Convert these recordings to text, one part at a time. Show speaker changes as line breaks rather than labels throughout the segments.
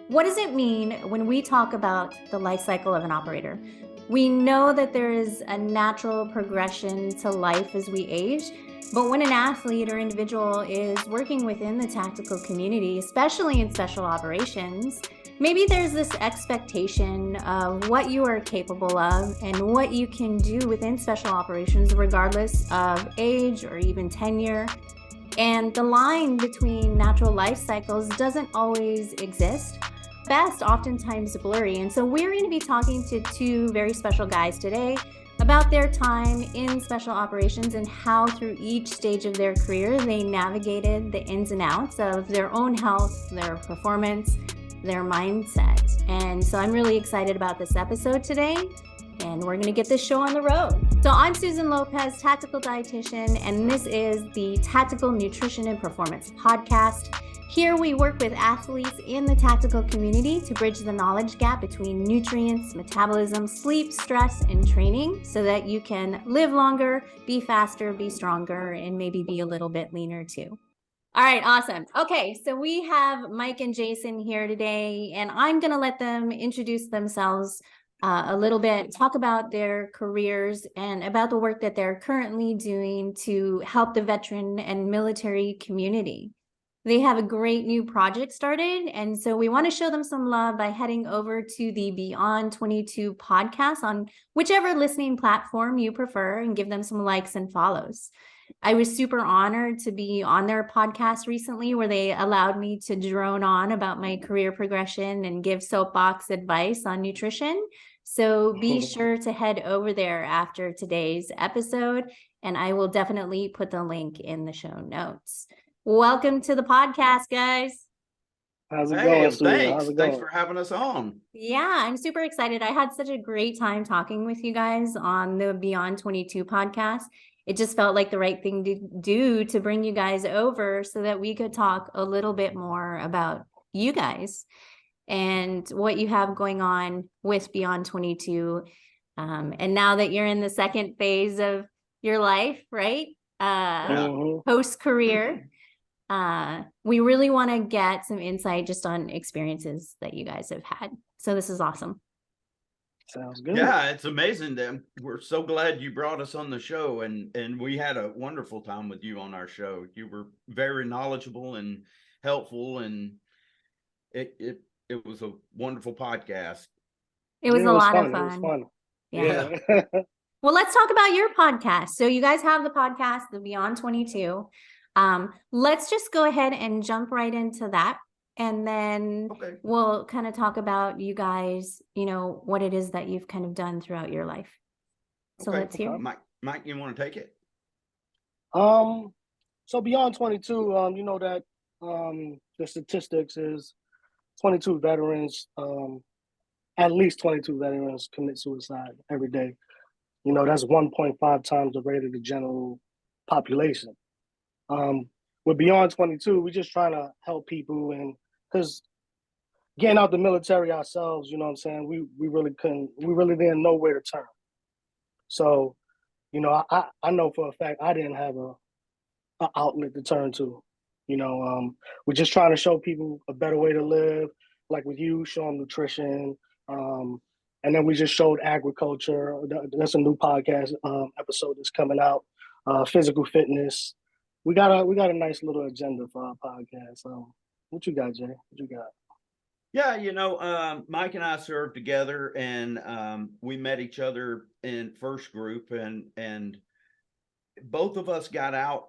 What does it mean when we talk about the life cycle of an operator? We know that there is a natural progression to life as we age, but when an athlete or individual is working within the tactical community, especially in special operations, maybe there's this expectation of what you are capable of and what you can do within special operations, regardless of age or even tenure. And the line between natural life cycles doesn't always exist. Best oftentimes blurry. And so we're going to be talking to two very special guys today about their time in special operations and how through each stage of their career they navigated the ins and outs of their own health, their performance, their mindset. And so I'm really excited about this episode today, and we're going to get this show on the road. So I'm Susan Lopez, tactical dietitian, and this is the Tactical Nutrition and Performance Podcast. Here we work with athletes in the tactical community to bridge the knowledge gap between nutrients, metabolism, sleep, stress, and training so that you can live longer, be faster, be stronger, and maybe be a little bit leaner too. All right, awesome. Okay, so we have Mike and Jason here today, and I'm going to let them introduce themselves a little bit, talk about their careers and about the work that they're currently doing to help the veteran and military community. They have a great new project started, and so we want to show them some love by heading over to the Beyond22 podcast on whichever listening platform you prefer and give them some likes and follows. I was super honored to be on their podcast recently where they allowed me to drone on about my career progression and give soapbox advice on nutrition. So be sure to head over there after today's episode, and I will definitely put the link in the show notes. Welcome to the podcast, guys.
How's it going, Susan?
Thanks.
How's it
Thanks
going?
for having us on.
Yeah, I'm super excited. I had such a great time talking with you guys on the Beyond22 podcast. It just felt like the right thing to do to bring you guys over so that we could talk a little bit more about you guys and what you have going on with Beyond22. And now that you're in the second phase of your life, right? Post-career. We really want to get some insight just on experiences that you guys have had. So this is awesome.
Sounds good.
Yeah, it's amazing that we're so glad you brought us on the show, and we had a wonderful time with you on our show. You were very knowledgeable and helpful, and it was a wonderful podcast.
It was a lot of fun.
It was fun.
Yeah. Well, let's talk about your podcast. So you guys have the podcast, the Beyond22. Let's just go ahead and jump right into that. And then we'll kind of talk about you guys, you know, what it is that you've kind of done throughout your life. So let's hear.
Mike, you want to take it?
So Beyond22, you know that the statistics is 22 veterans, at least 22 veterans commit suicide every day. You know, that's 1.5 times the rate of the general population. With Beyond22, we're just trying to help people, and because getting out the military ourselves, you know what I'm saying, we really didn't know where to turn. So, you know, I know for a fact I didn't have a outlet to turn to. You know, we're just trying to show people a better way to live, like with you, showing nutrition. And then we just showed agriculture. That's a new podcast episode that's coming out. Physical fitness. We got a nice little agenda for our podcast. What you got, Jay? What you got?
Yeah, you know, Mike and I served together, and we met each other in first group, and both of us got out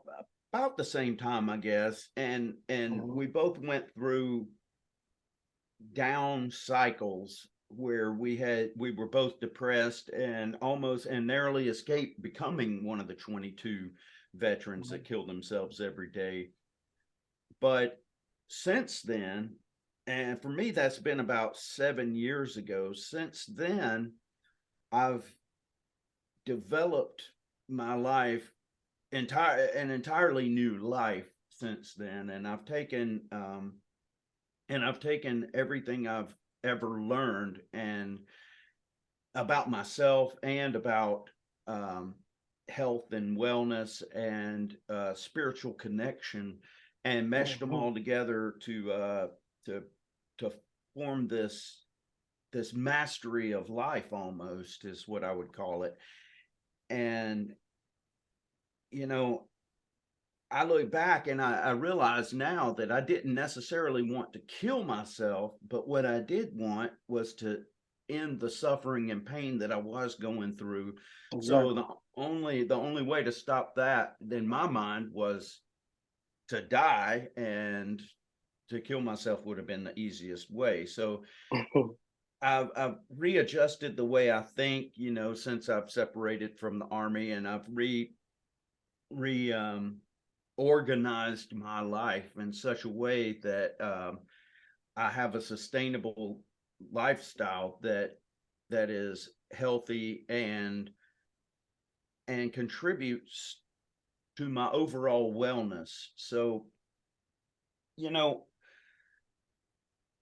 about the same time, I guess, and we both went through down cycles where we were both depressed and almost and narrowly escaped becoming one of the 22 veterans that kill themselves every day. But since then, and for me that's been about 7 years ago, since then I've developed my life, an entirely new life since then, and I've taken everything I've ever learned and about myself and about health and wellness and spiritual connection, and meshed them all together to formed this mastery of life, almost is what I would call it. And, you know, I look back and I realize now that I didn't necessarily want to kill myself, but what I did want was to end the suffering and pain that I was going through.
Exactly.
So the only way to stop that in my mind was to die, and to kill myself would have been the easiest way. So I've readjusted the way I think, you know, since I've separated from the Army, and I've organized my life in such a way that I have a sustainable lifestyle that is healthy and contributes to my overall wellness. So, you know,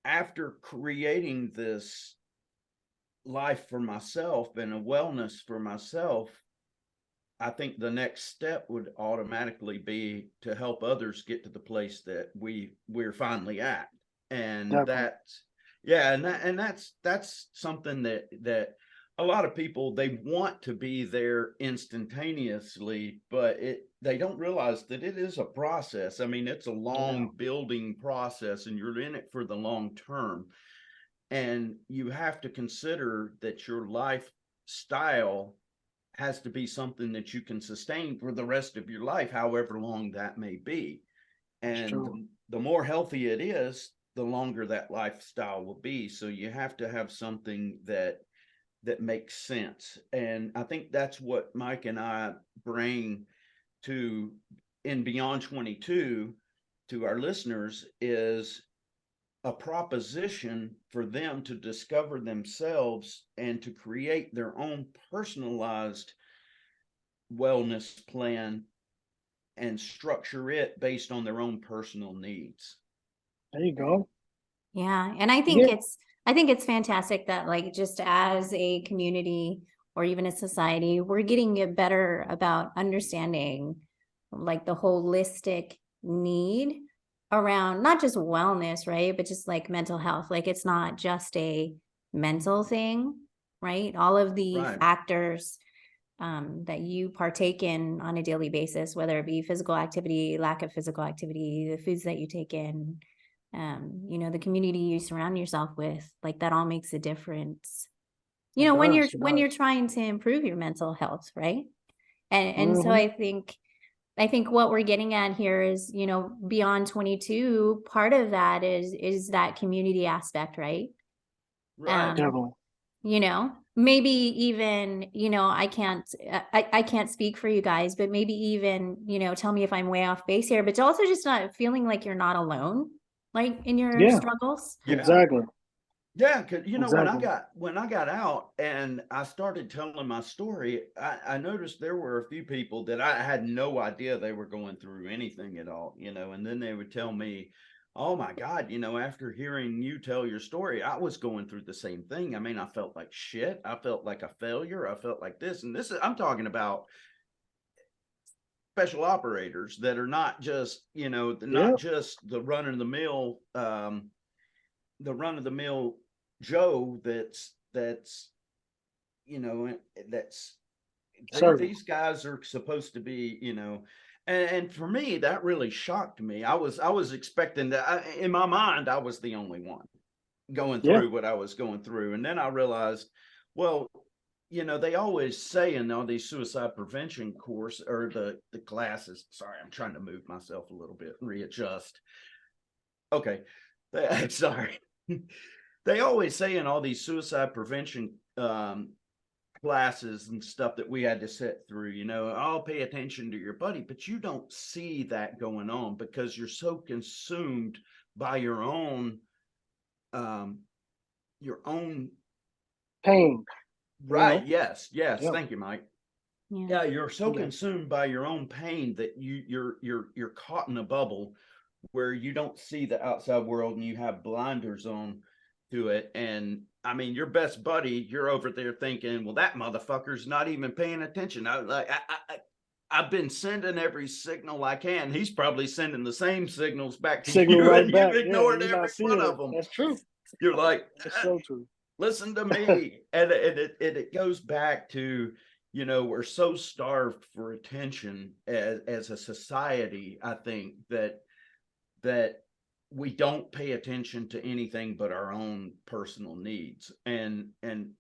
after creating this life for myself and a wellness for myself, I think the next step would automatically be to help others get to the place that we're finally at. And
Definitely.
that's something that a lot of people, they want to be there instantaneously, but they don't realize that it is a process. I mean, it's a
Yeah.
long building process, and you're in it for the long term. And you have to consider that your lifestyle has to be something that you can sustain for the rest of your life, however long that may be.
It's
And
true.
the more healthy it is, the longer that lifestyle will be. So you have to have something that makes sense. And I think that's what Mike and I bring to in Beyond 22 to our listeners, is a proposition for them to discover themselves and to create their own personalized wellness plan and structure it based on their own personal needs.
There you go.
Yeah. And I think
Yeah.
it's fantastic that, like, just as a community or even a society, we're getting better about understanding like the holistic need around not just wellness, right? But just like mental health. Like, it's not just a mental thing, right? All of the
Right.
factors that you partake in on a daily basis, whether it be physical activity, lack of physical activity, the foods that you take in, you know, the community you surround yourself with, like, that all makes a difference. You
It
know, when
does. It
you're
does.
trying to improve your mental health, right? And so
Hmm.
I think what we're getting at here is, you know, Beyond 22, part of that is that community aspect, right?
Right.
Definitely.
You know, maybe even, you know, I can't speak for you guys, but maybe even, you know, tell me if I'm way off base here, but also just not feeling like you're not alone, like, in your
Yeah.
struggles.
Yeah.
Exactly.
Yeah, because you know,
Exactly.
when I got out and I started telling my story, I noticed there were a few people that I had no idea they were going through anything at all, you know, and then they would tell me, "Oh my God, you know, after hearing you tell your story, I was going through the same thing. I mean, I felt like shit. I felt like a failure. I felt like this and this. I'm talking about special operators that are not just, you know,
Yeah.
not just the run of the mill Joe that's you know that's
Certainly.
these guys are supposed to be, you know, and for me that really shocked me. I was expecting that. In my mind I was the only one going
Yeah.
through what I was going through, and then I realized, well, you know, they always say in all these suicide prevention course or the classes, sorry, I'm trying to move myself a little bit, readjust. Okay. Sorry. They always say in all these suicide prevention classes and stuff that we had to sit through, you know, I'll pay attention to your buddy, but you don't see that going on because you're so consumed by um, your own,
Pain. You
right.
know.
Yes. Yes.
Yeah.
Thank you, Mike.
Yeah.
Yeah. You're so
Yeah.
consumed by your own pain that you're caught in a bubble where you don't see the outside world and you have blinders on to it. And I mean, your best buddy, you're over there thinking, well, that motherfucker's not even paying attention. I've been sending every signal I can. He's probably sending the same signals back to
Signal
you,
right
and you've
back. Yeah.
ignored
You're not
every one
seeing
of
it.
them.
That's true.
You're like,
It's so true.
listen to me. And it goes back to, we're so starved for attention as a society, I think, that we don't pay attention to anything but our own personal needs. And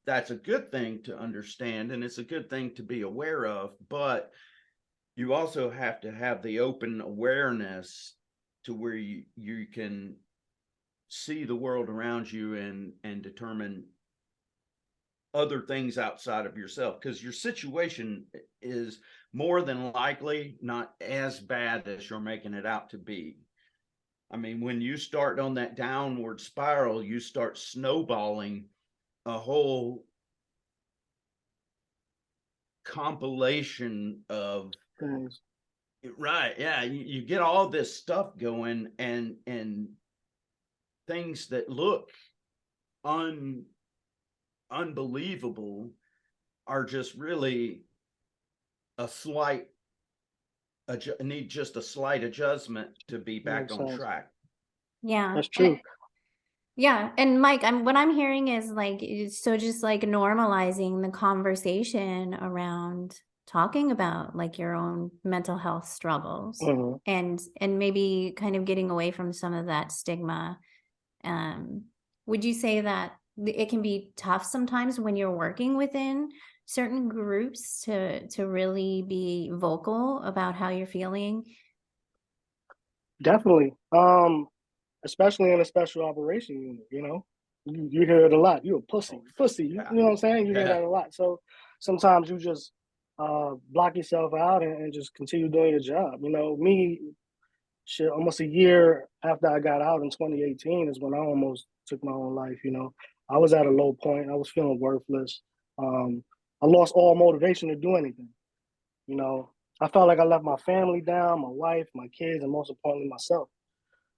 that's a good thing to understand, and it's a good thing to be aware of, but you also have to have the open awareness to where you can see the world around you and determine other things outside of yourself, because your situation is more than likely not as bad as you're making it out to be. I mean, when you start on that downward spiral, you start snowballing a whole compilation of
Things.
right. Yeah. You get all this stuff going, and things that look unbelievable are just really need just a slight adjustment to be back
Makes
on
sense.
track.
Yeah.
That's true.
Yeah. And Mike, what I'm hearing is like, so just like normalizing the conversation around talking about like your own mental health struggles,
Mhm.
and maybe kind of getting away from some of that stigma. Would you say that it can be tough sometimes when you're working within certain groups to really be vocal about how you're feeling?
Definitely. Especially in a special operation unit, you hear it a lot. You a pussy, pussy. You
Yeah.
know what I'm saying? You hear
Yeah.
that a lot. So sometimes you just block yourself out and just continue doing your job. Me, shit, almost a year after I got out in 2018 is when I almost took my own life. I was at a low point. I was feeling worthless. I lost all motivation to do anything. I felt like I left my family down, my wife, my kids, and most importantly, myself.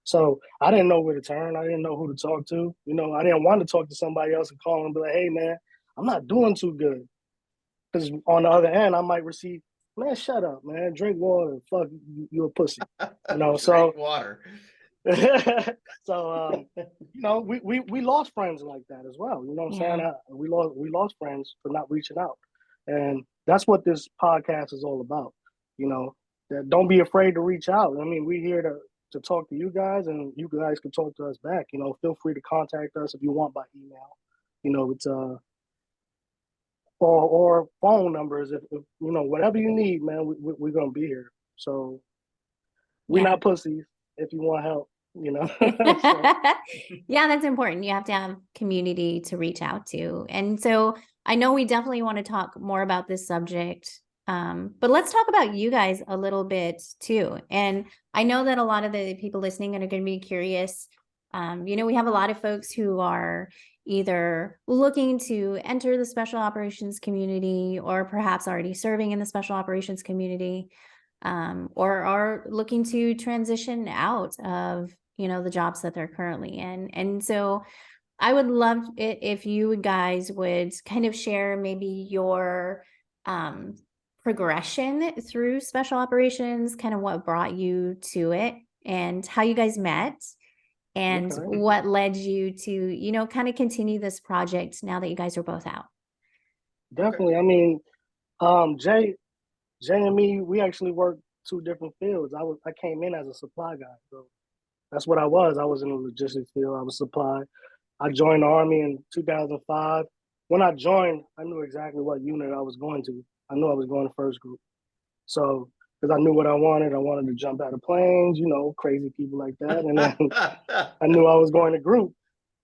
So I didn't know where to turn. I didn't know who to talk to. I didn't want to talk to somebody else and call them and be like, hey, man, I'm not doing too good. Because on the other end, I might receive, man, shut up, man, drink water. Fuck, you a pussy. So
Drink water.
so we lost friends like that as well. You know what I'm saying? We lost friends for not reaching out. And that's what this podcast is all about. That don't be afraid to reach out. I mean, we're here to talk to you guys, and you guys can talk to us back. Feel free to contact us if you want by email. It's or phone numbers if whatever you need, man. We're gonna be here. So we're not pussies. If you want help, So.
Yeah, that's important. You have to have community to reach out to. And so I know we definitely want to talk more about this subject. But let's talk about you guys a little bit too. And I know that a lot of the people listening are going to be curious. We have a lot of folks who are either looking to enter the special operations community or perhaps already serving in the special operations community, or are looking to transition out of, the jobs that they're currently in. And so I would love it if you guys would kind of share maybe your progression through special operations, kind of what brought you to it and how you guys met and
Okay.
what led you to, kind of continue this project now that you guys are both out.
Definitely. I mean, Jay and me, we actually worked two different fields. I came in as a supply guy, so that's what I was. I was in the logistics field. I was supply. I joined the Army in 2005. When I joined, I knew exactly what unit I was going to. I knew I was going to first group. So, because I knew what I wanted to jump out of planes, crazy people like that. And then I knew I was going to group.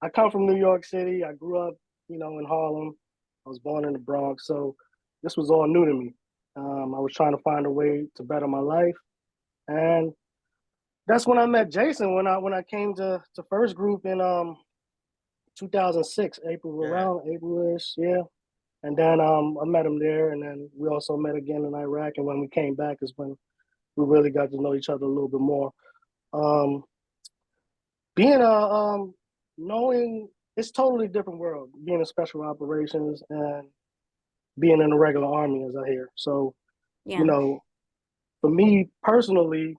I come from New York City. I grew up, in Harlem. I was born in the Bronx. So this was all new to me. I was trying to find a way to better my life. And that's when I met Jason when I came to first group in 2006, around April-ish, yeah. And then I met him there, and then we also met again in Iraq. And when we came back is when we really got to know each other a little bit more. Being knowing it's totally different world. Being in special operations and being in the regular Army, as I hear. So, for me personally,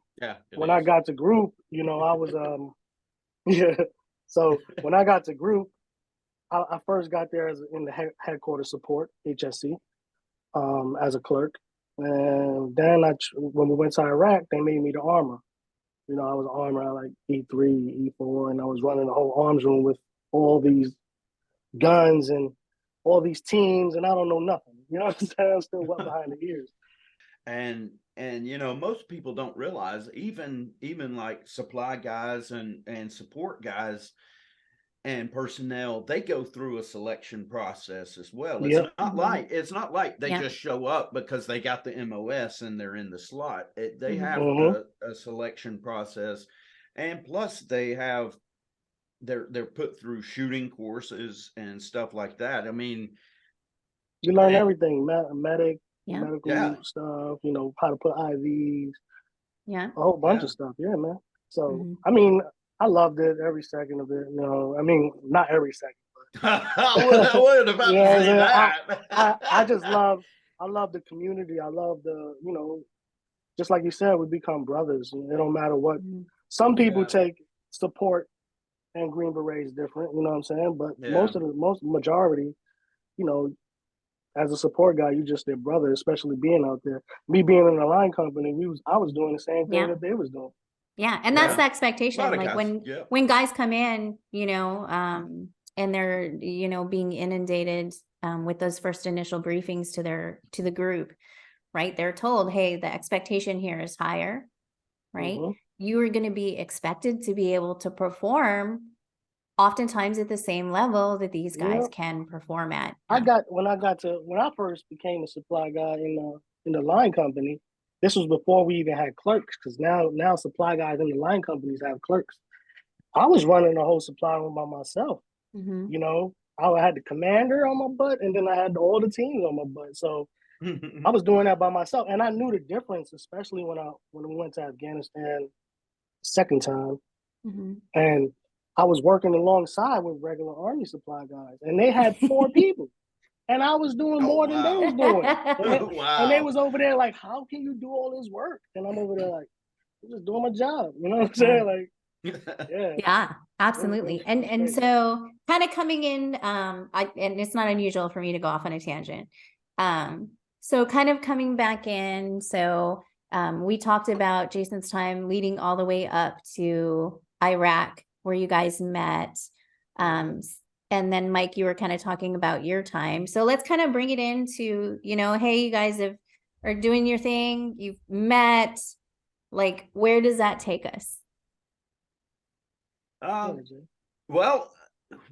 when I got to group, I was yeah. So when I got to group, I first got there as in the headquarters support, HSC, as a clerk. And then when we went to Iraq, they made me the armor. You know, I was armor at like E3, E4, and I was running the whole arms room with all these guns and all these teams, and I don't know nothing. You know what I'm saying? I'm still wet behind the ears.
And you know, most people don't realize even like supply guys and support guys and personnel, they go through a selection process as well. It's
Yep.
not like they
Yeah.
just show up because they got the MOS and they're in the slot. They have a selection process, and plus they're put through shooting courses and stuff like that. I mean,
you learn everything, medical
Yeah.
stuff, you know, how to put IVs,
Yeah.
a whole bunch
Yeah.
of stuff. Yeah, man. So, I mean, I loved it every second of it. You know, I mean, not every second.
I wasn't about
You know
to
what I'm
say
saying?
that.
I just I love the community. I love the, you know, just like you said, we become brothers. It don't matter what. Some people
Yeah.
take support and Green Berets different, you know what I'm saying? But
Yeah.
most majority, you know, as a support guy, you just their brother, especially being out there. Me being in the line company, I was doing the same thing
Yeah.
that they was doing.
Yeah, and that's
Yeah.
the
A
expectation.
lot of
Like
guys. Yeah.
when guys come in, you know, and they're, you know, being inundated with those first initial briefings to the group, right? They're told, hey, the expectation here is higher, right? You are going to be expected to be able to perform oftentimes at the same level that these guys can perform at.
When I first became a supply guy in the line company, this was before we even had clerks, because now supply guys in the line companies have clerks. I was running the whole supply room by myself. You know, I had the commander on my butt, and then I had all the teams on my butt. So I was doing that by myself, and I knew the difference, especially when we went to Afghanistan second time, and I was working alongside with regular Army supply guys, and they had 4 people, and I was doing more than they was doing, and they was over there like, "How can you do all this work?" And I'm over there like, "I'm just doing my job," you know what I'm saying? Like,
Yeah, absolutely. And so kind of coming in, and it's not unusual for me to go off on a tangent. So kind of coming back in. So we talked about Jason's time leading all the way up to Iraq, where you guys met. And then Mike, you were kind of talking about your time. So let's kind of bring it into, you know, hey, you guys are doing your thing. You've met, like, where does that take us?
Well,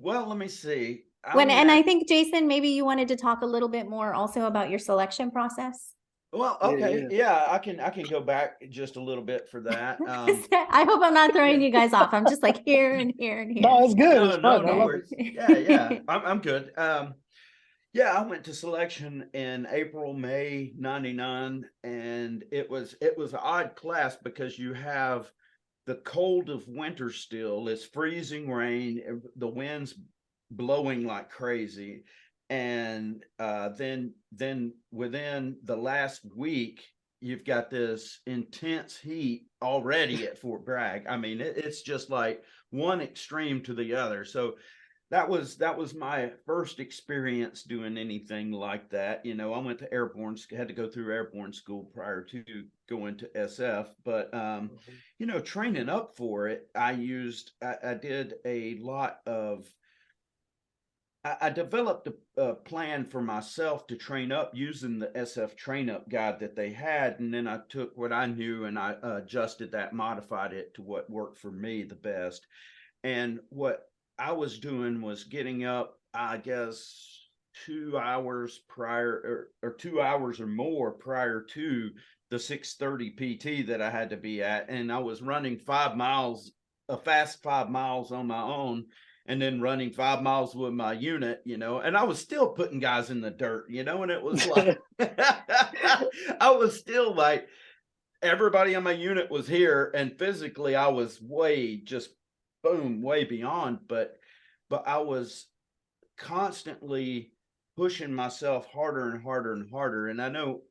let me see.
And I think, Jason, maybe you wanted to talk a little bit more also about your selection process.
Well, okay, yeah, I can go back just a little bit for that.
I hope I'm not throwing you guys off. I'm just like here and here and here.
No, it's good. It's fun.
No worries. Yeah, I'm good. Yeah, I went to selection in April, May '99, and it was an odd class because you have the cold of winter still. It's freezing rain, the wind's blowing like crazy, and then within the last week you've got this intense heat already at Fort Bragg. I mean, it's just like one extreme to the other. So that was my first experience doing anything like that. You know, I went to had to go through airborne school prior to going to SF, but you know, training up for it, I did a lot of I developed a plan for myself to train up using the SF train up guide that they had. And then I took what I knew and I adjusted that, modified it to what worked for me the best. And what I was doing was getting up, I guess, 2 hours prior or 2 hours or more prior to the 6:30 PT that I had to be at. And I was running 5 miles, a fast 5 miles on my own, and then running 5 miles with my unit, you know, and I was still putting guys in the dirt, you know, and it was like, I was still like, everybody on my unit was here, and physically I was way beyond, but I was constantly pushing myself harder and harder and harder. And I know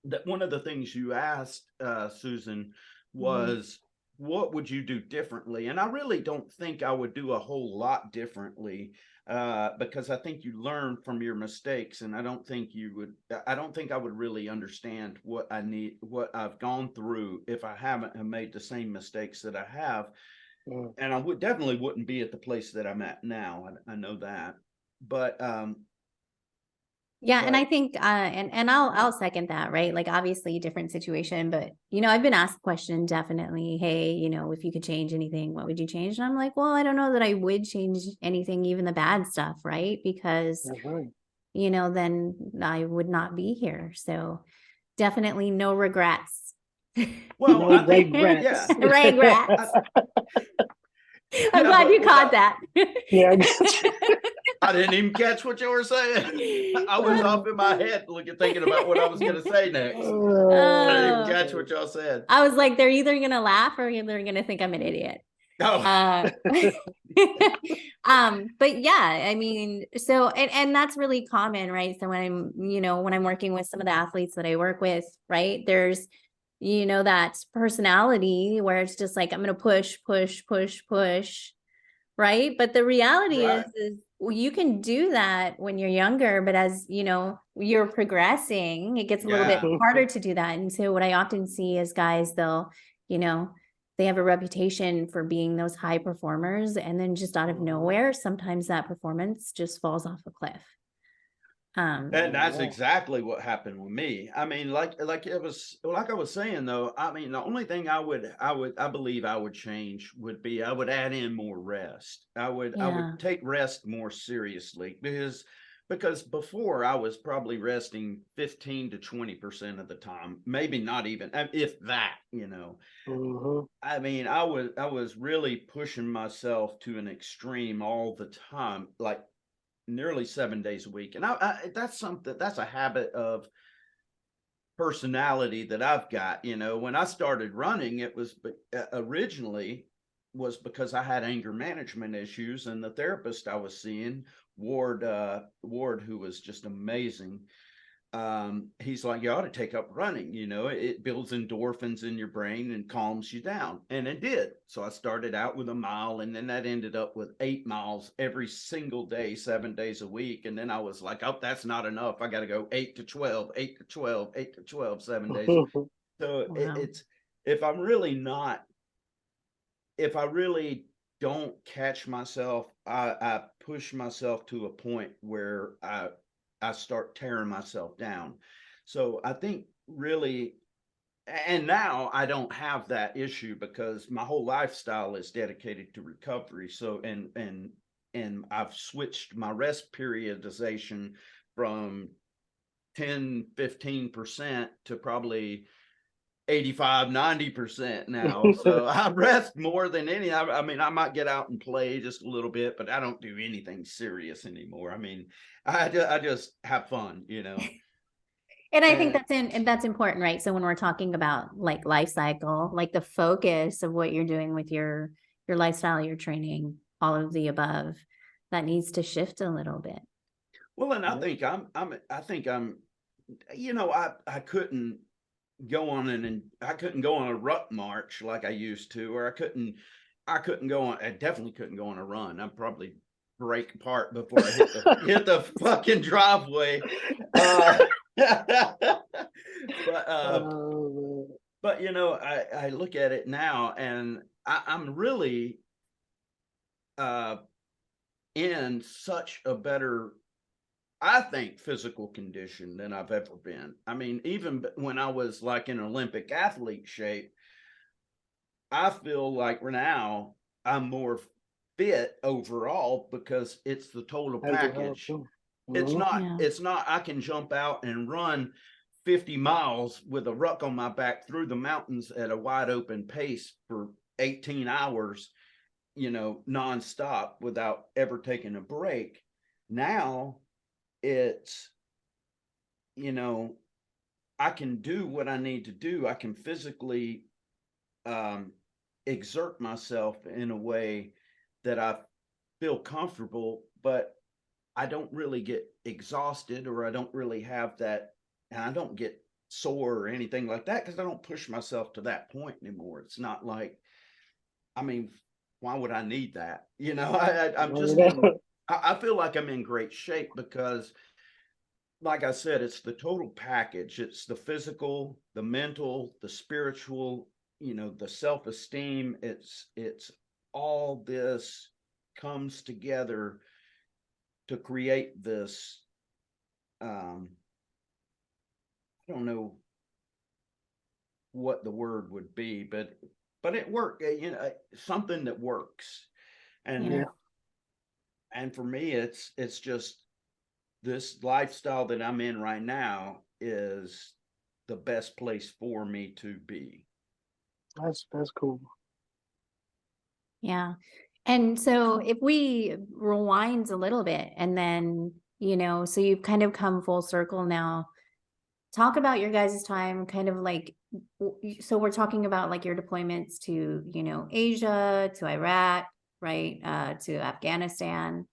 that one of the things you asked, Susan, was what would you do differently? And I really don't think I would do a whole lot differently, because I think you learn from your mistakes, and I don't think I would really understand what what I've gone through if I haven't have made the same mistakes that I have.
Mm.
And I would definitely wouldn't be at the place that I'm at now. I know that. But
Yeah, and I
but
think and I'll second that, right? Like obviously different situation, but I've been asked the question definitely, hey, if you could change anything, what would you change? And I'm like, well, I don't know that I would change anything, even the bad stuff, right? Because,
That's right.
then I would not be here. So definitely no regrets.
well,
No
I think
regrets.
Regrets. I'm
yeah,
glad
but
you caught
without,
that.
Yeah, I got you.
I didn't even catch what you were saying. I was off in my head thinking about what I was going to say next. I didn't even catch what y'all said.
I was like, they're either gonna laugh or they're gonna think I'm an idiot.
Oh,
But yeah, I mean, so and that's really common, right? So when I'm working with some of the athletes that I work with, right? There's that personality where it's just like I'm gonna push, push, push, push, right? But the reality
right.
is you can do that when you're younger, but as you're progressing, it gets a little bit
Yeah.
harder to do that. And so what I often see is guys, they'll, they have a reputation for being those high performers, and then just out of nowhere, sometimes that performance just falls off a cliff.
And that's exactly what happened with me. I mean, like it was like I was saying though. I mean, the only thing I believe I would change would be I would add in more rest. I
Yeah.
would take rest more seriously, because before I was probably resting 15 to 20% of the time, maybe not even, if that.
Mhm.
I mean, I was really pushing myself to an extreme all the time, like nearly 7 days a week. And that's a habit of personality that I've got. When I started running, it was originally was because I had anger management issues, and the therapist I was seeing, Ward, who was just amazing, he's like, you ought to take up running. It builds endorphins in your brain and calms you down. And it did. So I started out with a mile, and then that ended up with 8 miles every single day, 7 days a week. And then I was like, oh, that's not enough. I got to go 8 to 12, 8 to 12, 8 to 12, 7 days. So
Wow.
it's, if I'm really not, if I really don't catch myself, I push myself to a point where I start tearing myself down. So I think really, and now I don't have that issue because my whole lifestyle is dedicated to recovery. So, and I've switched my rest periodization from 10-15% to probably 85-90% now. So I rest more than any. I mean, I might get out and play just a little bit, but I don't do anything serious anymore. I mean, I just have fun.
And I think
And
that's important, right? So when we're talking about like life cycle, like the focus of what you're doing with your lifestyle, your training, all of the above, that needs to shift a little bit.
well, and I think I'm, I couldn't go on I couldn't go on a ruck march like I used to, or I definitely couldn't go on a run. I'd probably break apart before I hit the fucking driveway. But
Oh,
I look at it now, and I'm really in such a better, I think, physical condition than I've ever been. I mean, even when I was like in Olympic athlete shape, I feel like now I'm more fit overall because it's the total
mental health
package.
too. Mhm.
Yeah.
It's not I can jump out and run 50 miles with a ruck on my back through the mountains at a wide open pace for 18 hours, nonstop without ever taking a break. Now it's, you know, I can do what I need to do. I can physically um, exert myself in a way that I feel comfortable, but I don't really get exhausted, or I don't really have that, and I don't get sore or anything like that because I don't push myself to that point anymore. It's not like, I mean, why would I need that? You know, I'm just in, I feel like I'm in great shape because, like I said, it's the total package. It's the physical, the mental, the spiritual, you know, the self-esteem. It's all this comes together to create this, I don't know what the word would be, but it worked, you know, something that works. And
Yeah.
and for me, it's just this lifestyle that I'm in right now is the best place for me to be.
That's cool.
Yeah. And so if we rewind a little bit and then, you know, so you've kind of come full circle now, talk about your guys' time, kind of like, so we're talking about like your deployments to, you know, Asia, to Iraq, right? To Afghanistan,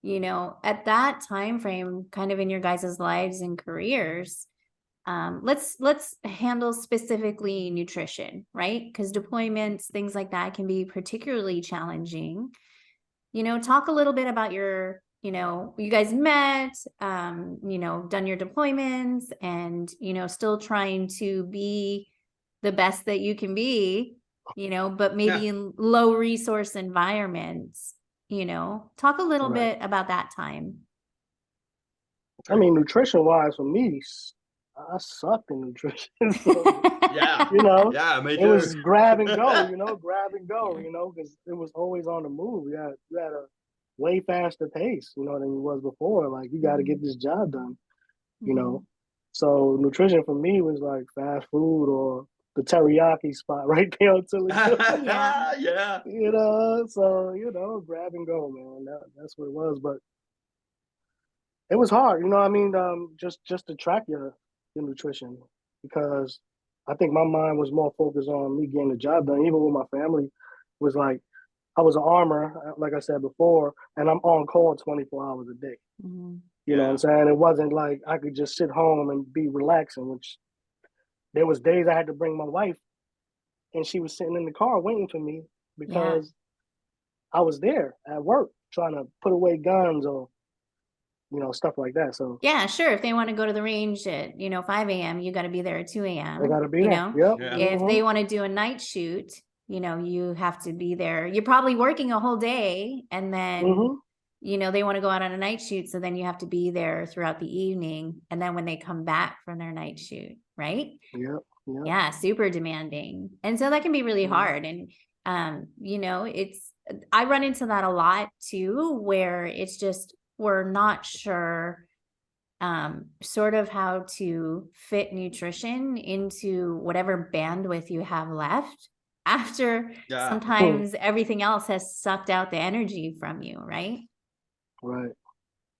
you know, at that time frame, kind of in your guys' lives and careers, let's handle specifically nutrition, right? Because deployments, things like that can be particularly challenging. You know, talk a little bit about your, you know, you guys met, you know, done your deployments and, you know, still trying to be the best that you can be, you know, but maybe
Yeah.
in low resource environments, you know, talk a little
Right.
bit about that time.
I mean, nutrition wise for me, I sucked in nutrition. So,
Yeah.
you know,
Yeah, me
it
too.
was grab and go, you know, grab and go,
Yeah.
you know, because it was always on the move. You had a way faster pace, you know, than you was before. Like you got to get this job done, you know. So nutrition for me was like fast food or the teriyaki spot right there on Tillicum.
Yeah.
Yeah.
You know, so you know, grab and go, man. That's what it was. But it was hard, you know. I mean, just to track your nutrition because I think my mind was more focused on me getting the job done. Even with my family, was like I was an armor, like I said before, and I'm on call 24 hours a day.
Mhm.
You know what I'm
Yeah.
saying? It wasn't like I could just sit home and be relaxing. Which there was days I had to bring my wife, and she was sitting in the car waiting for me
Yeah.
because I was there at work trying to put away guns or you know stuff like that. So
Yeah, sure. If they want to go to the range at, you know, 5 a.m., you got to be there at 2
they got
a.m.,
to be
you
there.
know.
Yep.
Yeah.
If
Mm-hmm.
they want to do a night shoot, you know, you have to be there. You're probably working a whole day and then,
Mm-hmm.
you know, they want to go out on a night shoot. So then you have to be there throughout the evening. And then when they come back from their night shoot, right?
Yep. Yep.
Yeah, super demanding. And so that can be really
Mm-hmm.
hard. And, you know, I run into that a lot too, where it's just, we're not sure sort of how to fit nutrition into whatever bandwidth you have left after
Yeah.
sometimes everything else has sucked out the energy from you, right?
Right.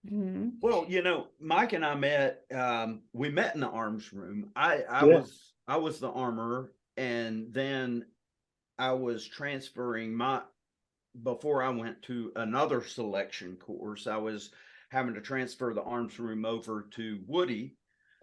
Mm-hmm.
Well, you know, Mike and I met, we met in the arms room.
Yeah.
I was the armorer, and then I was transferring before I went to another selection course, I was having to transfer the arms room over to Woody,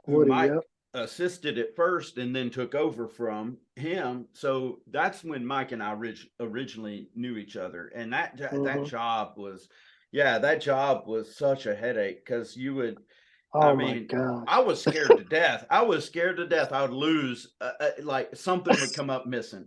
who
Woody.
Mike
Yep.
assisted at first and then took over from him. So that's when Mike and I originally knew each other. And that
Mm-hmm.
job was, yeah, that job was such a headache because you would, I
Oh my
mean,
God.
I was scared to death. I was scared to death. I would lose, like something would come up missing.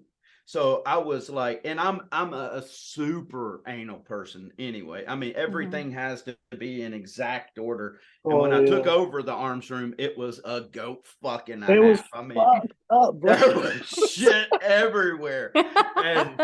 So I was like, and I'm a super anal person anyway. I mean,
Mm-hmm.
everything has to be in exact order. And when
Oh
I took
yeah.
over the arms room, it was a goat fuck and a
It was
half. I mean,
fucked up, bro.
there was shit everywhere. And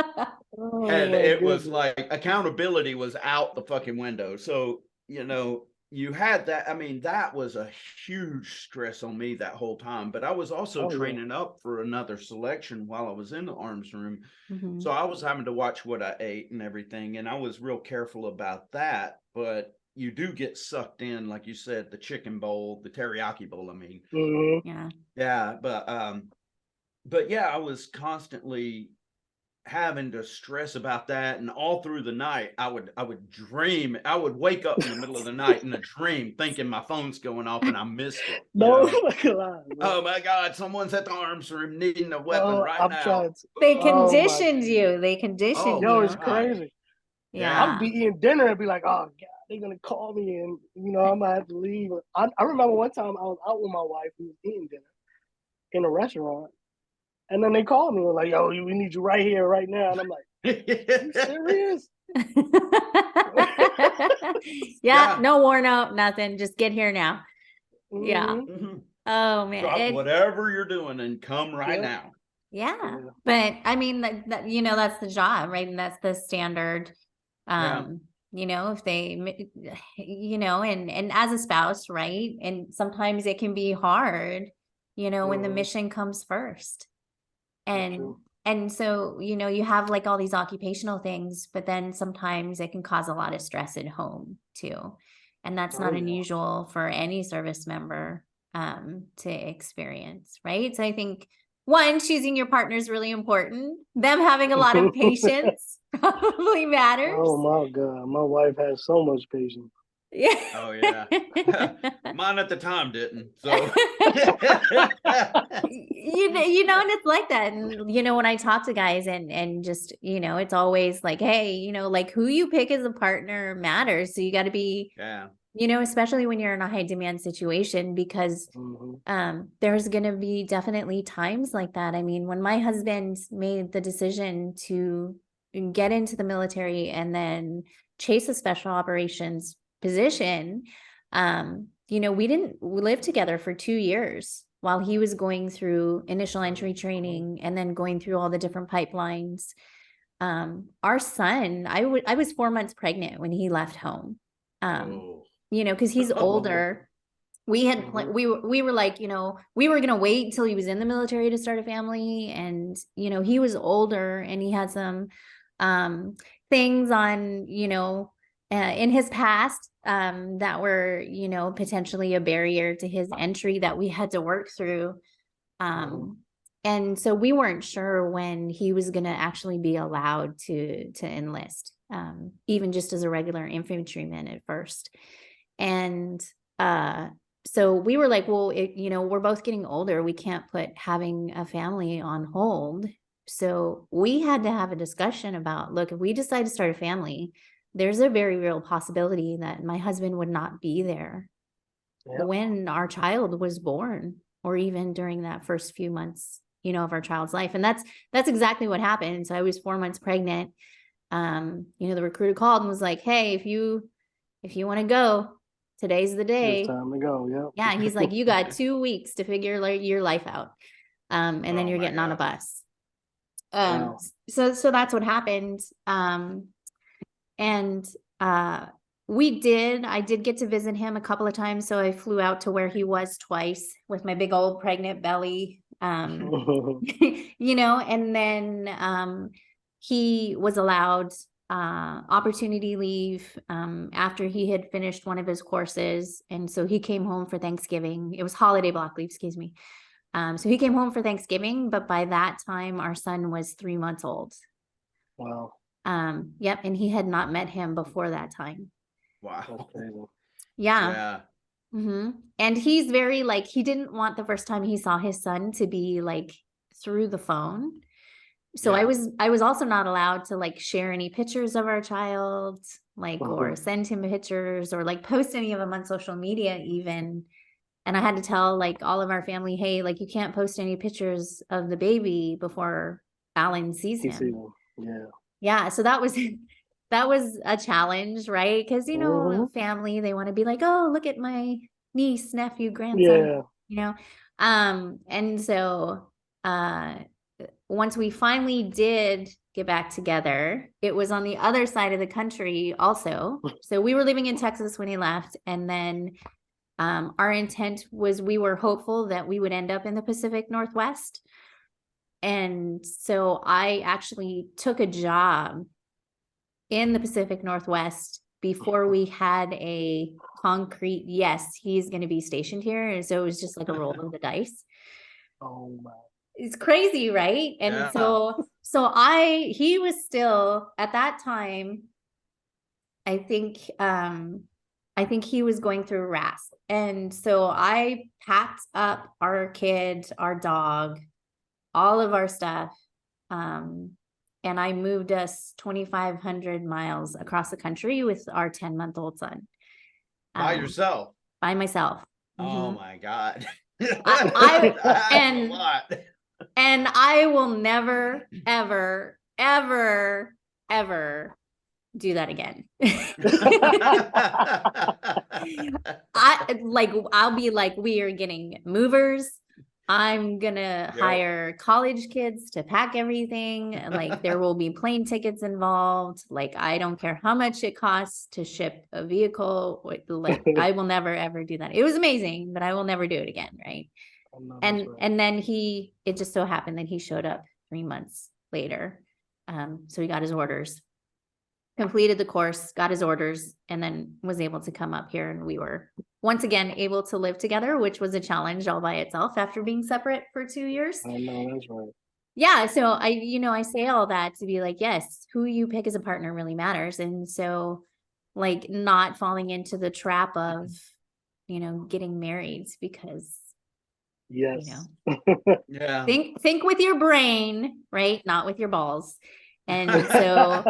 Oh
and
my
it was
goodness.
like accountability was out the fucking window. So, you know, you had that. I mean, that was a huge stress on me that whole time. But I was also
Oh yeah.
training up for another selection while I was in the arms room.
Mm-hmm.
So I was having to watch what I ate and everything. And I was real careful about that. But you do get sucked in, like you said, the chicken bowl, the teriyaki bowl, I mean.
Mm-hmm.
Yeah.
Yeah, but yeah, I was constantly having to stress about that, and all through the night I would dream. I would wake up in the middle of the night in a dream thinking my phone's going off and I missed it.
No, lie,
Oh my God, someone's at the arms room needing a weapon
no,
right
I'm
now.
trying to.
They
Oh my
conditioned you. They conditioned
Oh
Yo,
you.
it's
God.
crazy.
Yeah.
I'd be eating dinner and be like, oh God, they're gonna call me and I might have to leave. I remember one time I was out with my wife, we was eating dinner in a restaurant, and then they called me and were like, yo, we need you right here, right now. And I'm like, are you serious?
Yeah, no warn out, nothing. Just get here now. Yeah.
Mhm.
Oh man.
Drop whatever you're doing and come right now.
Yeah. But I mean that that's the job, right? And that's the standard. If they and as a spouse, right? And sometimes it can be hard, when the mission comes first. And so, you have like all these occupational things, but then sometimes it can cause a lot of stress at home too. And that's not unusual for any service member to experience, right? So I think one, choosing your partner is really important. Them having a lot of patience probably matters.
Oh my God, my wife has so much patience.
Yeah.
Oh yeah. Mine at the time didn't. So
and it's like that. And when I talk to guys and just, it's always like, hey, like who you pick as a partner matters. So you got to be, especially when you're in a high demand situation, because there's going to be definitely times like that. I mean, when my husband made the decision to get into the military and then chase a special operations position, we didn't live together for 2 years while he was going through initial entry training and then going through all the different pipelines. Our son, I was 4 months pregnant when he left home. Because he's older. We had we were like, we were gonna wait until he was in the military to start a family, and he was older and he had some things on in his past that were potentially a barrier to his entry that we had to work through. And so we weren't sure when he was going to actually be allowed to enlist, even just as a regular infantryman at first. And so we were like, well, we're both getting older. We can't put having a family on hold. So we had to have a discussion about, look, if we decide to start a family, there's a very real possibility that my husband would not be there when our child was born, or even during that first few months, of our child's life. And that's exactly what happened. So I was 4 months pregnant. The recruiter called and was like, hey, if you want to go, today's the day.
It's time to go.
Yeah. And he's like, you got 2 weeks to figure your life out. And then you're getting on a bus. So that's what happened. I did get to visit him a couple of times. So I flew out to where he was twice with my big old pregnant belly. And then he was allowed opportunity leave after he had finished one of his courses. And so he came home for Thanksgiving. It was holiday block leave, excuse me. So he came home for Thanksgiving, but by that time our son was 3 months old.
Wow.
Yep. And he had not met him before that time.
Wow.
Yeah. Mm-hmm. And he's very he didn't want the first time he saw his son to be through the phone. So I was also not allowed to share any pictures of our child, or send him pictures or post any of them on social media even. And I had to tell all of our family, hey, you can't post any pictures of the baby before Alan sees him. Yeah. So that was a challenge, right? Because, family, they want to be like, oh, look at my niece, nephew, grandson, and so once we finally did get back together, it was on the other side of the country also. So we were living in Texas when he left. And then our intent was, we were hopeful that we would end up in the Pacific Northwest. And so I actually took a job in the Pacific Northwest before we had a concrete, yes, he's going to be stationed here. And so it was just a roll of the dice.
Oh my.
It's crazy, right? And so So he was still at that time, I think he was going through RAS. And so I packed up our kid, our dog, all of our stuff. And I moved us 2,500 miles across the country with our 10-month-old son.
By yourself?
By myself.
Oh my God.
I
That's a lot.
And I will never, ever, ever, ever do that again. I'll be like, we are getting movers. I'm gonna hire college kids to pack everything. Like, there will be plane tickets involved. Like, I don't care how much it costs to ship a vehicle. Like, I will never ever do that. It was amazing, but I will never do it again, right? And then it just so happened that he showed up 3 months later. So he got his orders, completed the course, got his orders, and then was able to come up here. And we were once again able to live together, which was a challenge all by itself after being separate for 2 years.
I know, that's right.
Yeah. So I say all that to be like, yes, who you pick as a partner really matters. And so, like, not falling into the trap of, getting married because,
Yes.
Yeah.
Think with your brain, right? Not with your balls. And so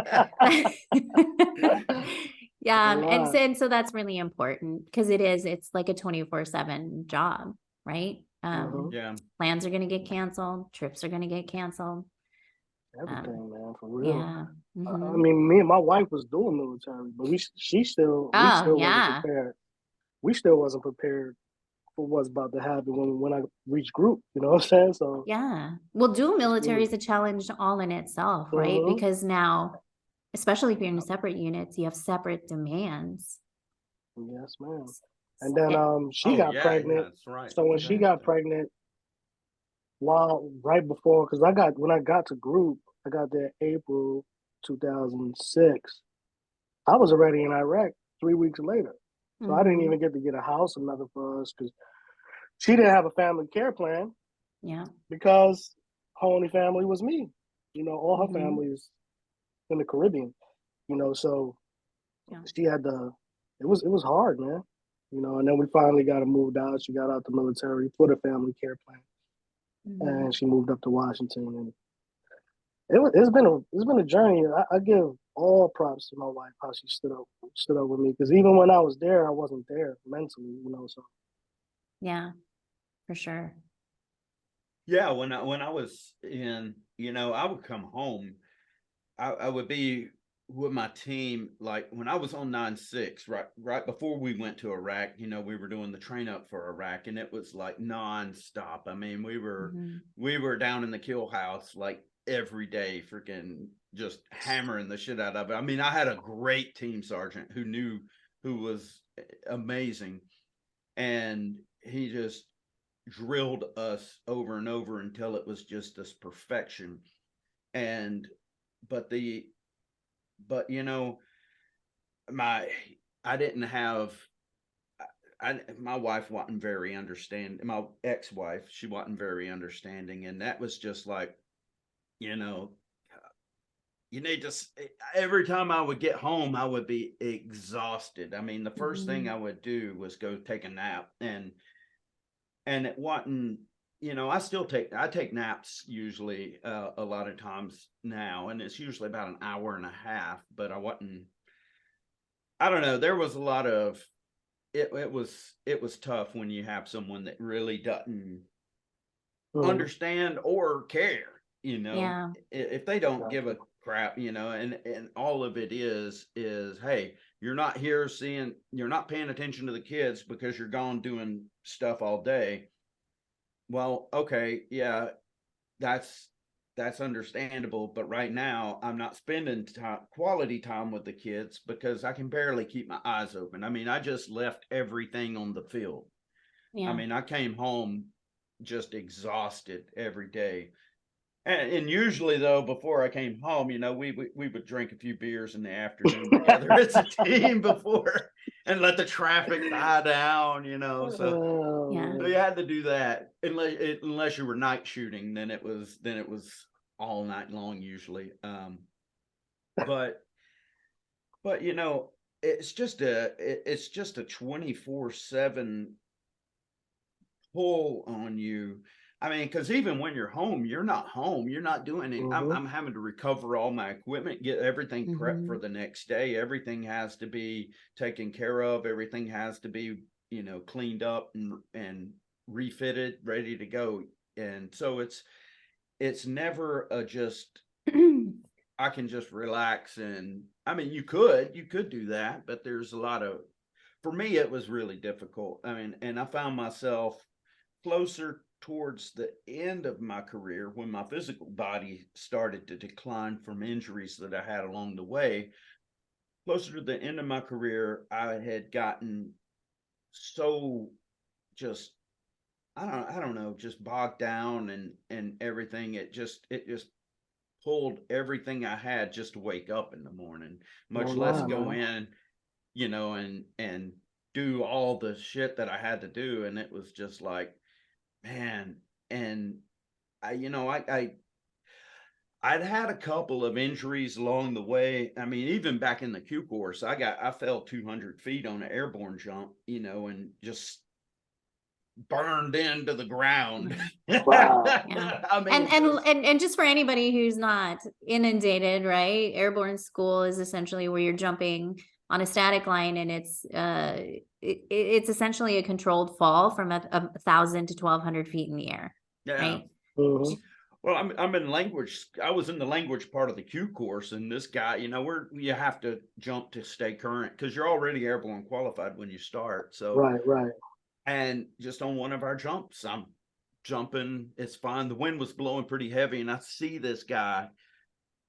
yeah, and so that's really important because it's like a 24/7 job, right?
Yeah.
Plans are going to get canceled, trips are going to get canceled.
Everything, man, for real.
Yeah.
I mean, me and my wife was doing military, but we still wasn't prepared. We still wasn't prepared for what's about to happen when I reach group, you know what I'm saying? So
yeah. Well, dual military is a challenge all in itself, right? Because now, especially if you're in separate units, you have separate demands.
Yes, ma'am. And then she got pregnant.
Yeah, that's right.
So when she got pregnant, right before, because when I got to group, I got there April 2006. I was already in Iraq 3 weeks later. So I didn't even get to get a house or nothing for us because she didn't have a family care plan.
Yeah.
Because her only family was me. All her family is in the Caribbean. So she had it was hard, man. And then we finally got her moved out. She got out the military, put a family care plan. And she moved up to Washington. And it's been a journey. I give all props to my wife, how she stood up with me. Because even when I was there, I wasn't there mentally, so.
Yeah, for sure.
Yeah, when I was in, I would come home. I would be with my team, like when I was on 9-6, right before we went to Iraq. We were doing the train up for Iraq, and it was like nonstop. I mean, we were down in the kill house like every day, freaking just hammering the shit out of it. I mean, I had a great team sergeant who was amazing, and he just drilled us over and over until it was just this perfection. But I didn't have, my wife wasn't very understanding. My ex-wife, she wasn't very understanding. And that was just like, you need to, every time I would get home, I would be exhausted. I mean, the first thing I would do was go take a nap, and it wasn't, I take naps usually a lot of times now, and it's usually about an hour and a half, but I don't know. There was a lot of, it was tough when you have someone that really doesn't understand or care,
Yeah.
If they don't give a crap, and all of it is, hey, you're not paying attention to the kids because you're gone doing stuff all day. Well, okay, yeah, that's understandable, but right now I'm not spending quality time with the kids because I can barely keep my eyes open. I mean, I just left everything on the field.
Yeah.
I mean, I came home just exhausted every day. And usually, though, before I came home, we would drink a few beers in the afternoon together as a team before, and let the traffic die down, So
Yeah.
you had to do that unless you were night shooting. Then it was all night long usually. But you know, it's just a 24/7 pull on you. I mean, because even when you're home, you're not home. You're not doing it.
Mm-hmm.
I'm having to recover all my equipment, get everything prepped for
Mhm.
the next day. Everything has to be taken care of. Everything has to be, you know, cleaned up and refitted, ready to go. And so it's never a just I can just relax. And I mean, you could do that, but there's a lot of, for me, it was really difficult. I mean, and I found myself closer towards the end of my career when my physical body started to decline from injuries that I had along the way. Closer to the end of my career, I had gotten so just I don't know, just bogged down and everything. It just pulled everything I had just to wake up in the morning,
No
much less
lie,
go
man.
in, you know, and do all the shit that I had to do. And it was just like, man. And you know, I'd had a couple of injuries along the way. I mean, even back in the Q course, I fell 200 feet on an airborne jump, you know, and just burned into the ground.
Wow.
Yeah.
I mean, just
And just for anybody who's not inundated, right? Airborne school is essentially where you're jumping on a static line, and it's essentially a controlled fall from 1,000 to 1,200 feet in the air,
yeah.
right?
Mm-hmm.
Well, I'm in language. I was in the language part of the Q course, and this guy, you know, where you have to jump to stay current because you're already airborne qualified when you start. So,
Right, right.
and just on one of our jumps, I'm jumping. It's fine. The wind was blowing pretty heavy, and I see this guy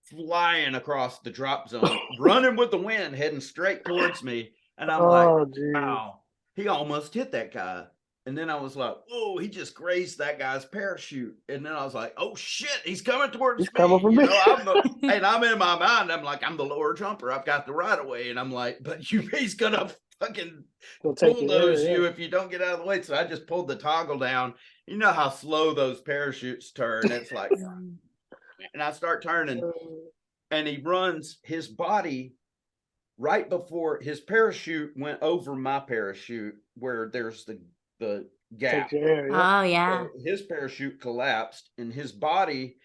flying across the drop zone, running with the wind, heading straight towards me. And I'm like,
Oh, geez.
wow, he almost hit that guy. And then I was like, oh, he just grazed that guy's parachute. And then I was like, oh shit, he's coming towards
He's coming
me.
for
You
me.
know, and I'm in my mind, I'm like, I'm the lower jumper. I've got the right of way. And I'm like, but he's gonna fucking
Gonna take you.
bulldoze
Yeah,
you if you don't get out of the way. So I just pulled the toggle down. You know how slow those parachutes turn. It's like, and I start turning,
yeah.
and he runs his body right before his parachute went over my parachute where there's the
Take
gap.
your air. Yep.
Oh yeah.
So his parachute collapsed and his body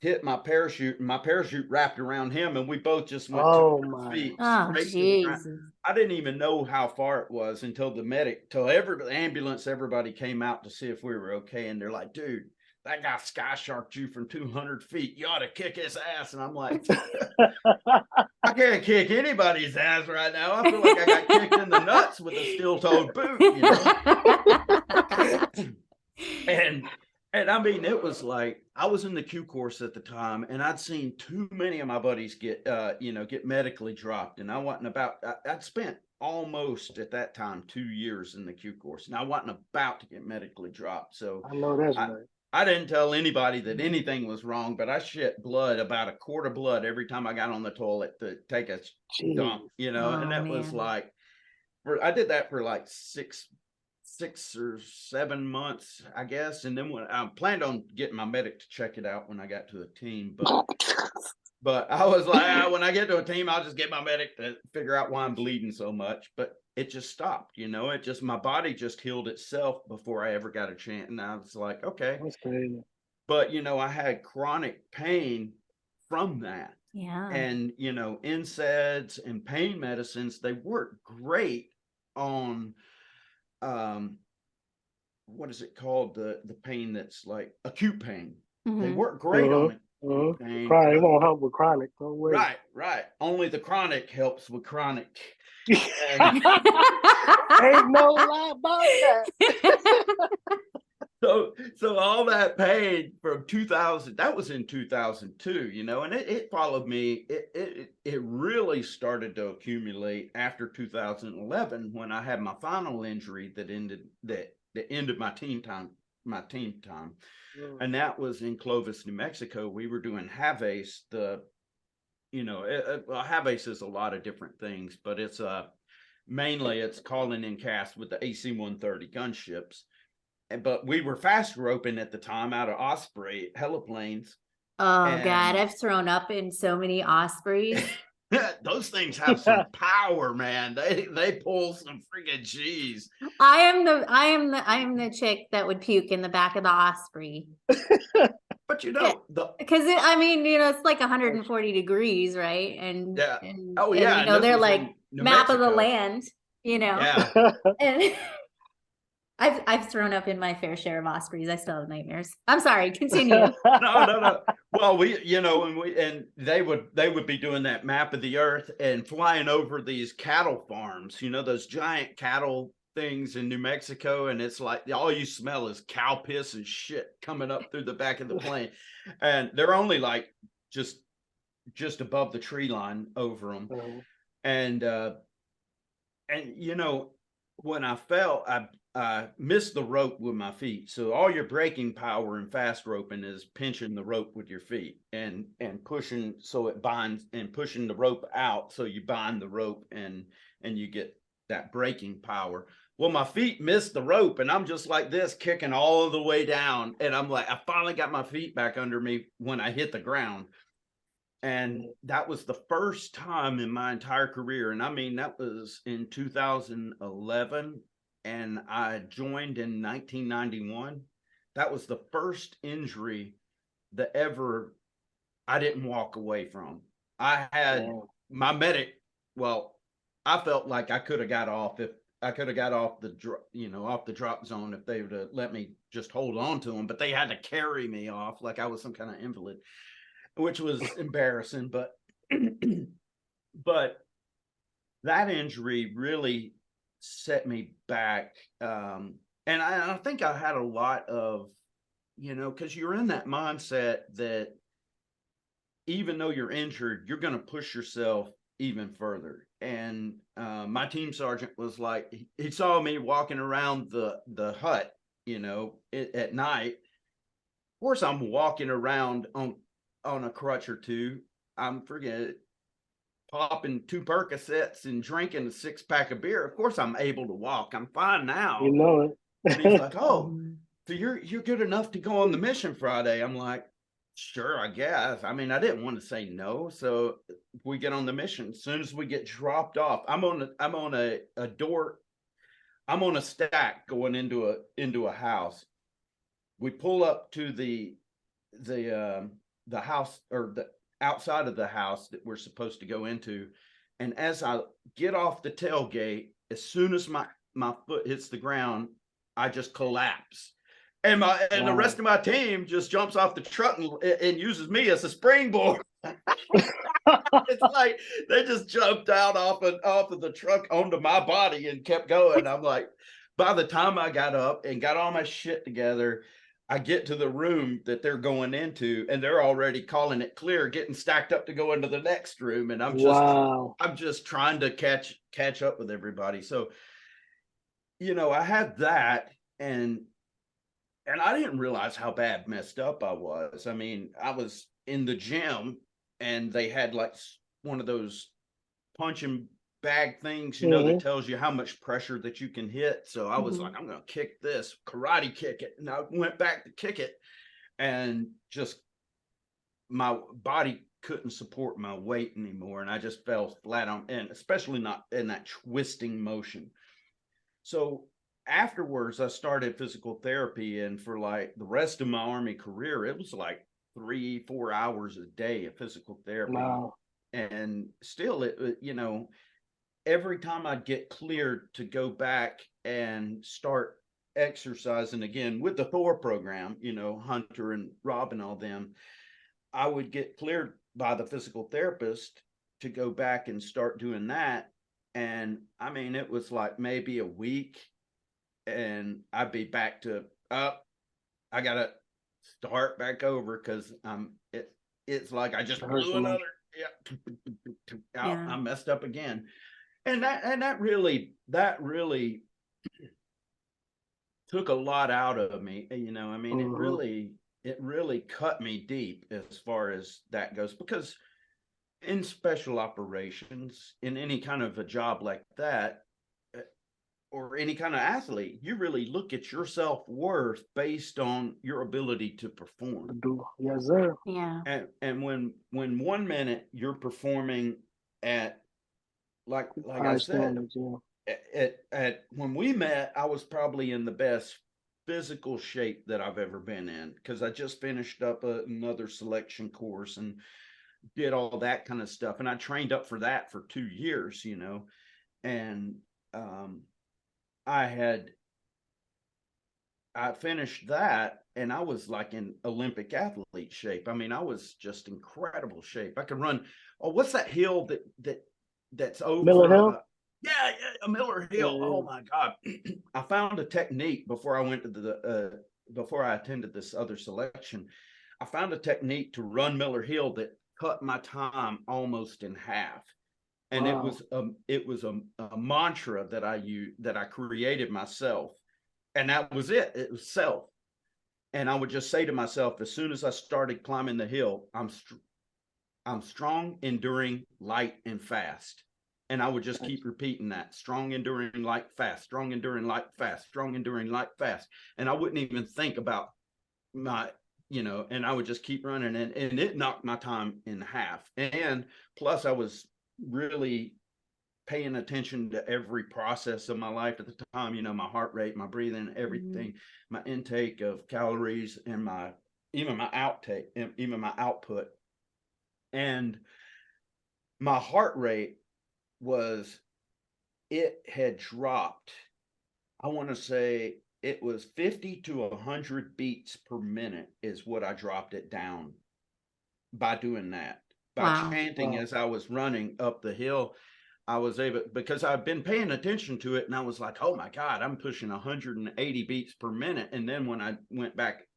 hit my parachute, and my parachute wrapped around him, and we both just went
Oh
200
my.
feet
Oh
straight to the ground.
Jesus.
I didn't even know how far it was until the ambulance, everybody came out to see if we were okay, and they're like, dude, that guy sky sharked you from 200 feet. You ought to kick his ass. And I'm like, I can't kick anybody's ass right now. I feel like I got kicked in the nuts with a steel-toed boot, you know. And I mean, it was like I was in the Q course at the time, and I'd seen too many of my buddies get get medically dropped, and I wasn't I'd spent almost at that time 2 years in the Q course, and I wasn't about to get medically dropped. So
I know that's
I
right.
I didn't tell anybody that anything was wrong, but I shit blood, about a quart of blood every time I got on the toilet to take a dump,
Jeez.
you know, and
Oh
that was
man.
like, I did that for like 6 or 7 months, I guess. And then when I planned on getting my medic to check it out when I got to a team, but I was like, when I get to a team, I'll just get my medic to figure out why I'm bleeding so much. But it just stopped, you know, my body just healed itself before I ever got a chance. And I was like, okay.
That's crazy.
But, you know, I had chronic pain from that.
Yeah.
And, you know, NSAIDs and pain medicines, they work great on, what is it called? The pain that's like acute pain. They
Mhm.
work great on acute pain.
Chronic. It
But
won't help with chronic. No way.
right, right. Only the chronic helps with chronic. And
Ain't no lie about that.
so all that pain from 2000, that was in 2002, you know, and it followed me. It really started to accumulate after 2011 when I had my final injury that ended my team time. And that was in Clovis, New Mexico. We were doing HAVACE. Well, HAVACE is a lot of different things, but it's mainly it's calling in cast with the AC-130 gunships. But we were fast roping at the time out of Osprey heliplanes,
Oh God,
And
I've thrown up in so many ospreys.
those things have some power, man. They pull some freaking G's.
I am the chick that would puke in the back of the osprey.
But you
Yeah,
know,
because I mean, it's like 140 degrees, right? And
yeah.
and
Oh
and
yeah, and this
they're
was
like
in New
map of the
Mexico.
land,
Yeah.
and I've thrown up in my fair share of ospreys. I still have nightmares. I'm sorry. Continue.
No. Well, and they would be doing that map of the earth and flying over these cattle farms, those giant cattle things in New Mexico. And it's like all you smell is cow piss and shit coming up through the back of the plane. And they're only like just above the tree line over them. And, when I fell, I missed the rope with my feet. So all your braking power in fast roping is pinching the rope with your feet and pushing so it binds, and pushing the rope out so you bind the rope and you get that braking power. Well, my feet missed the rope and I'm just like this, kicking all of the way down. And I'm like, I finally got my feet back under me when I hit the ground. And that was the first time in my entire career. And I mean, that was in 2011 and I joined in 1991. That was the first injury that I didn't walk away from. I had my medic. Well, I felt like I could have got off if I could have got off off the drop zone if they would have let me just hold on to them, but they had to carry me off like I was some kind of invalid, which was embarrassing. But but that injury really set me back. And I think I had a lot of, because you're in that mindset that even though you're injured, you're going to push yourself even further. And my team sergeant was like, he saw me walking around the hut, at night. Of course, I'm walking around on a crutch or two. I'm popping 2 Percocets and drinking a 6-pack of beer. Of course, I'm able to walk. I'm fine now.
You know it.
And he's like, "Oh, so you're good enough to go on the mission Friday?" I'm like, "Sure, I guess." I mean, I didn't want to say no. So we get on the mission. As soon as we get dropped off, I'm on a door. I'm on a stack going into a house. We pull up to the house, or the outside of the house that we're supposed to go into. And as I get off the tailgate, as soon as my foot hits the ground, I just collapse. And the rest of my team just jumps off the truck and uses me as a springboard. It's like they just jumped out off of the truck onto my body and kept going. I'm like, by the time I got up and got all my shit together, I get to the room that they're going into and they're already calling it clear, getting stacked up to go into the next room. And I'm just trying to catch up with everybody. So, I had that, and I didn't realize how bad messed up I was. I mean, I was in the gym and they had like one of those punching bag things, that tells you how much pressure that you can hit. So I was like, I'm going to kick this, karate kick it. And I went back to kick it, and just my body couldn't support my weight anymore. And I just fell flat on, and especially not in that twisting motion. So afterwards, I started physical therapy. And for like the rest of my Army career, it was like 3-4 hours a day of physical therapy.
Wow.
And still, every time I'd get cleared to go back and start exercising again with the Thor program, Hunter and Rob and all them, I would get cleared by the physical therapist to go back and start doing that. And I mean, it was like maybe a week and I'd be back to up. I got to start back over because it's like I just blew another. I messed up again. And that really took a lot out of me. I mean, it really cut me deep as far as that goes, because in special operations, in any kind of a job like that, or any kind of athlete, you really look at your self-worth based on your ability to perform.
Yes, sir.
Yeah.
And when 1 minute you're performing at like
High
I said,
standards, yeah.
at when we met, I was probably in the best physical shape that I've ever been in, because I just finished up another selection course and did all that kind of stuff, and I trained up for that for 2 years, you know, and I finished that and I was like in Olympic athlete shape. I mean, I was just incredible shape. I could run. Oh, what's that hill that's over
Miller Hill?
Yeah, a Miller Hill.
Yeah,
Oh my God. I found a technique before I went to before I attended this other selection. I found a technique to run Miller Hill that cut my time almost in half. And
wow.
it was a mantra that I created myself. And that was it. It was self. And I would just say to myself, as soon as I started climbing the hill, I'm strong, enduring, light, and fast. And I would just keep repeating that: strong, enduring, light, fast, strong, enduring, light, fast, strong, enduring, light, fast. And I wouldn't even think about my, you know, and I would just keep running, and it knocked my time in half. And plus I was really paying attention to every process of my life at the time, you know, my heart rate, my breathing, everything, my intake of calories, and my outtake, and even my output. And my heart rate it had dropped. I want to say it was 50 to 100 beats per minute is what I dropped it down by doing that. By chanting as I was running up the hill, I was able, because I've been paying attention to it, and I was like, oh my God, I'm pushing 180 beats per minute. And then when I went back,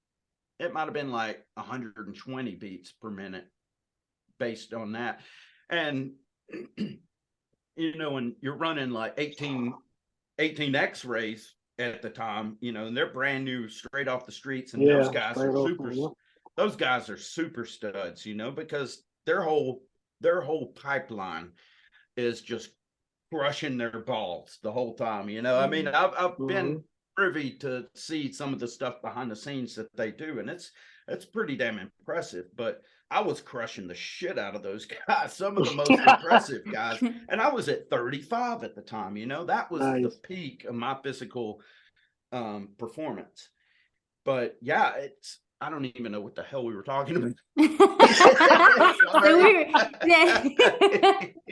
it might have been like 120 beats per minute based on that. And, you know, when you're running like 18 X-rays at the time, you know, and they're brand new, straight off the streets. And those guys are super studs, you know, because their whole pipeline is just crushing their balls the whole time, you know. I mean, I've been privy to see some of the stuff behind the scenes that they do, and it's pretty damn impressive. But I was crushing the shit out of those guys, some of the most impressive guys. And I was at 35 at the time, you know. That was the peak of my physical performance. But yeah, I don't even know what the hell we were talking about.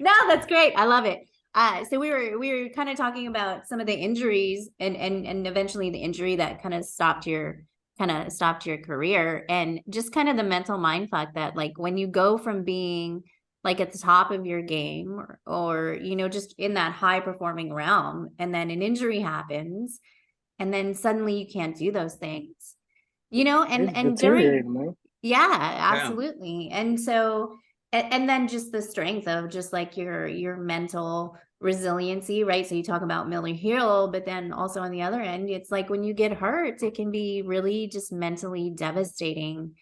No, that's great. I love it. So we were kind of talking about some of the injuries and eventually the injury that kind of stopped your career, and just kind of the mental mind fuck that, like, when you go from being like at the top of your game, or you know, just in that high performing realm, and then an injury happens, and then suddenly you can't do those things, you know, and during,
man.
yeah, absolutely. And so, and then just the strength of just like your mental resiliency, right? So you talk about Miller Hill, but then also on the other end, it's like when you get hurt, it can be really just mentally devastating.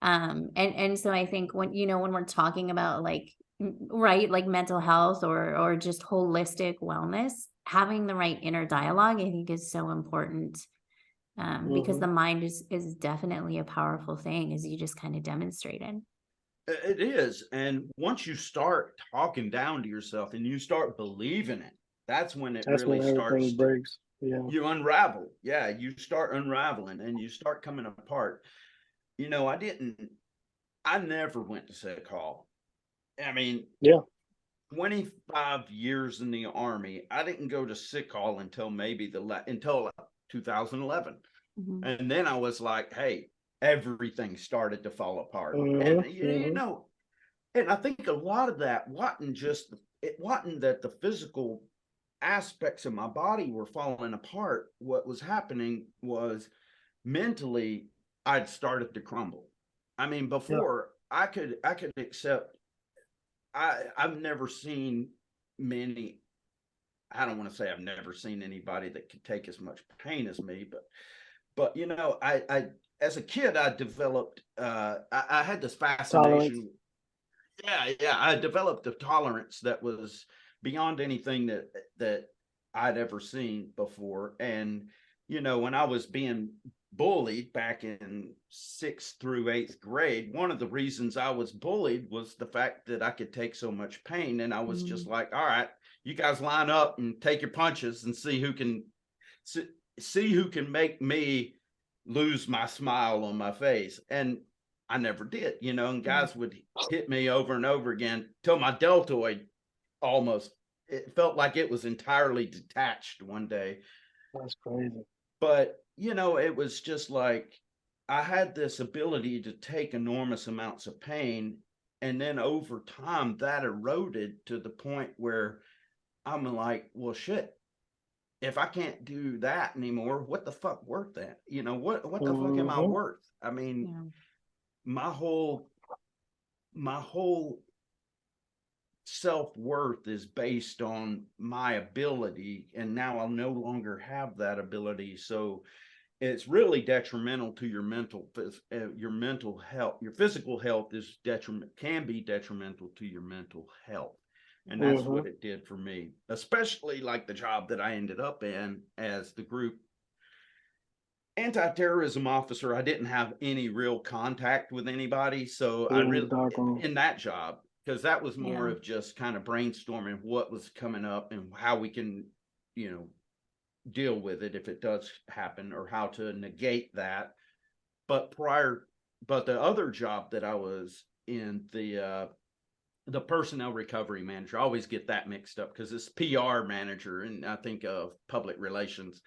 And so I think when, you know, when we're talking about like, right, like mental health or just holistic wellness, having the right inner dialogue, I think, is so important. Because the mind is definitely a powerful thing, as you just kind of demonstrated.
It is. And once you start talking down to yourself and you start believing it, that's when really starts
breaks. Yeah.
You unravel. Yeah, you start unraveling and you start coming apart. You know, I never went to sick hall. I mean, 25 years in the Army, I didn't go to sick hall until until 2011. And then I was like, hey, everything started to fall apart. And you know, and I think a lot of that wasn't that the physical aspects of my body were falling apart. What was happening was mentally I'd started to crumble. I mean, before I could accept, I've never seen many, I don't want to say I've never seen anybody that could take as much pain as me, but you know, I as a kid, I developed, I had this fascination. Tolerance. Yeah. I developed a tolerance that was beyond anything that I'd ever seen before. And, when I was being bullied back in 6th through 8th grade, one of the reasons I was bullied was the fact that I could take so much pain. And I was just like, all right, you guys line up and take your punches and see who can make me lose my smile on my face. And I never did, and guys would hit me over and over again till my deltoid it felt like it was entirely detached one day.
That's crazy.
But, it was just like I had this ability to take enormous amounts of pain. And then over time, that eroded to the point where I'm like, well, shit, if I can't do that anymore, what the fuck worth that? What the fuck am I worth? I mean, my whole self-worth is based on my ability, and now I'll no longer have that ability. So it's really detrimental to your mental health. Your physical health can be detrimental to your mental health. And that's what it did for me, especially like the job that I ended up in as the group anti-terrorism officer. I didn't have any real contact with anybody. So I really, in that job, because that was more of just kind of brainstorming what was coming up and how we can, deal with it if it does happen, or how to negate that. But the other job that I was in, the personnel recovery manager, I always get that mixed up because it's PR manager and I think of public relations.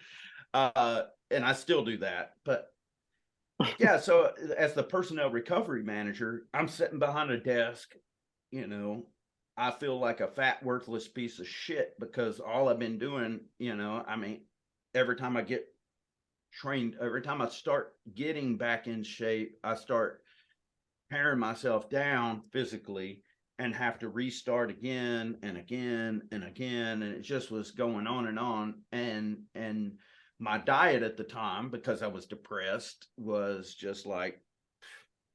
And I still do that. But yeah, so as the personnel recovery manager, I'm sitting behind a desk, I feel like a fat, worthless piece of shit because all I've been doing, every time I get trained, every time I start getting back in shape, I start tearing myself down physically and have to restart again and again and again. And it just was going on and on. And my diet at the time, because I was depressed, was just like,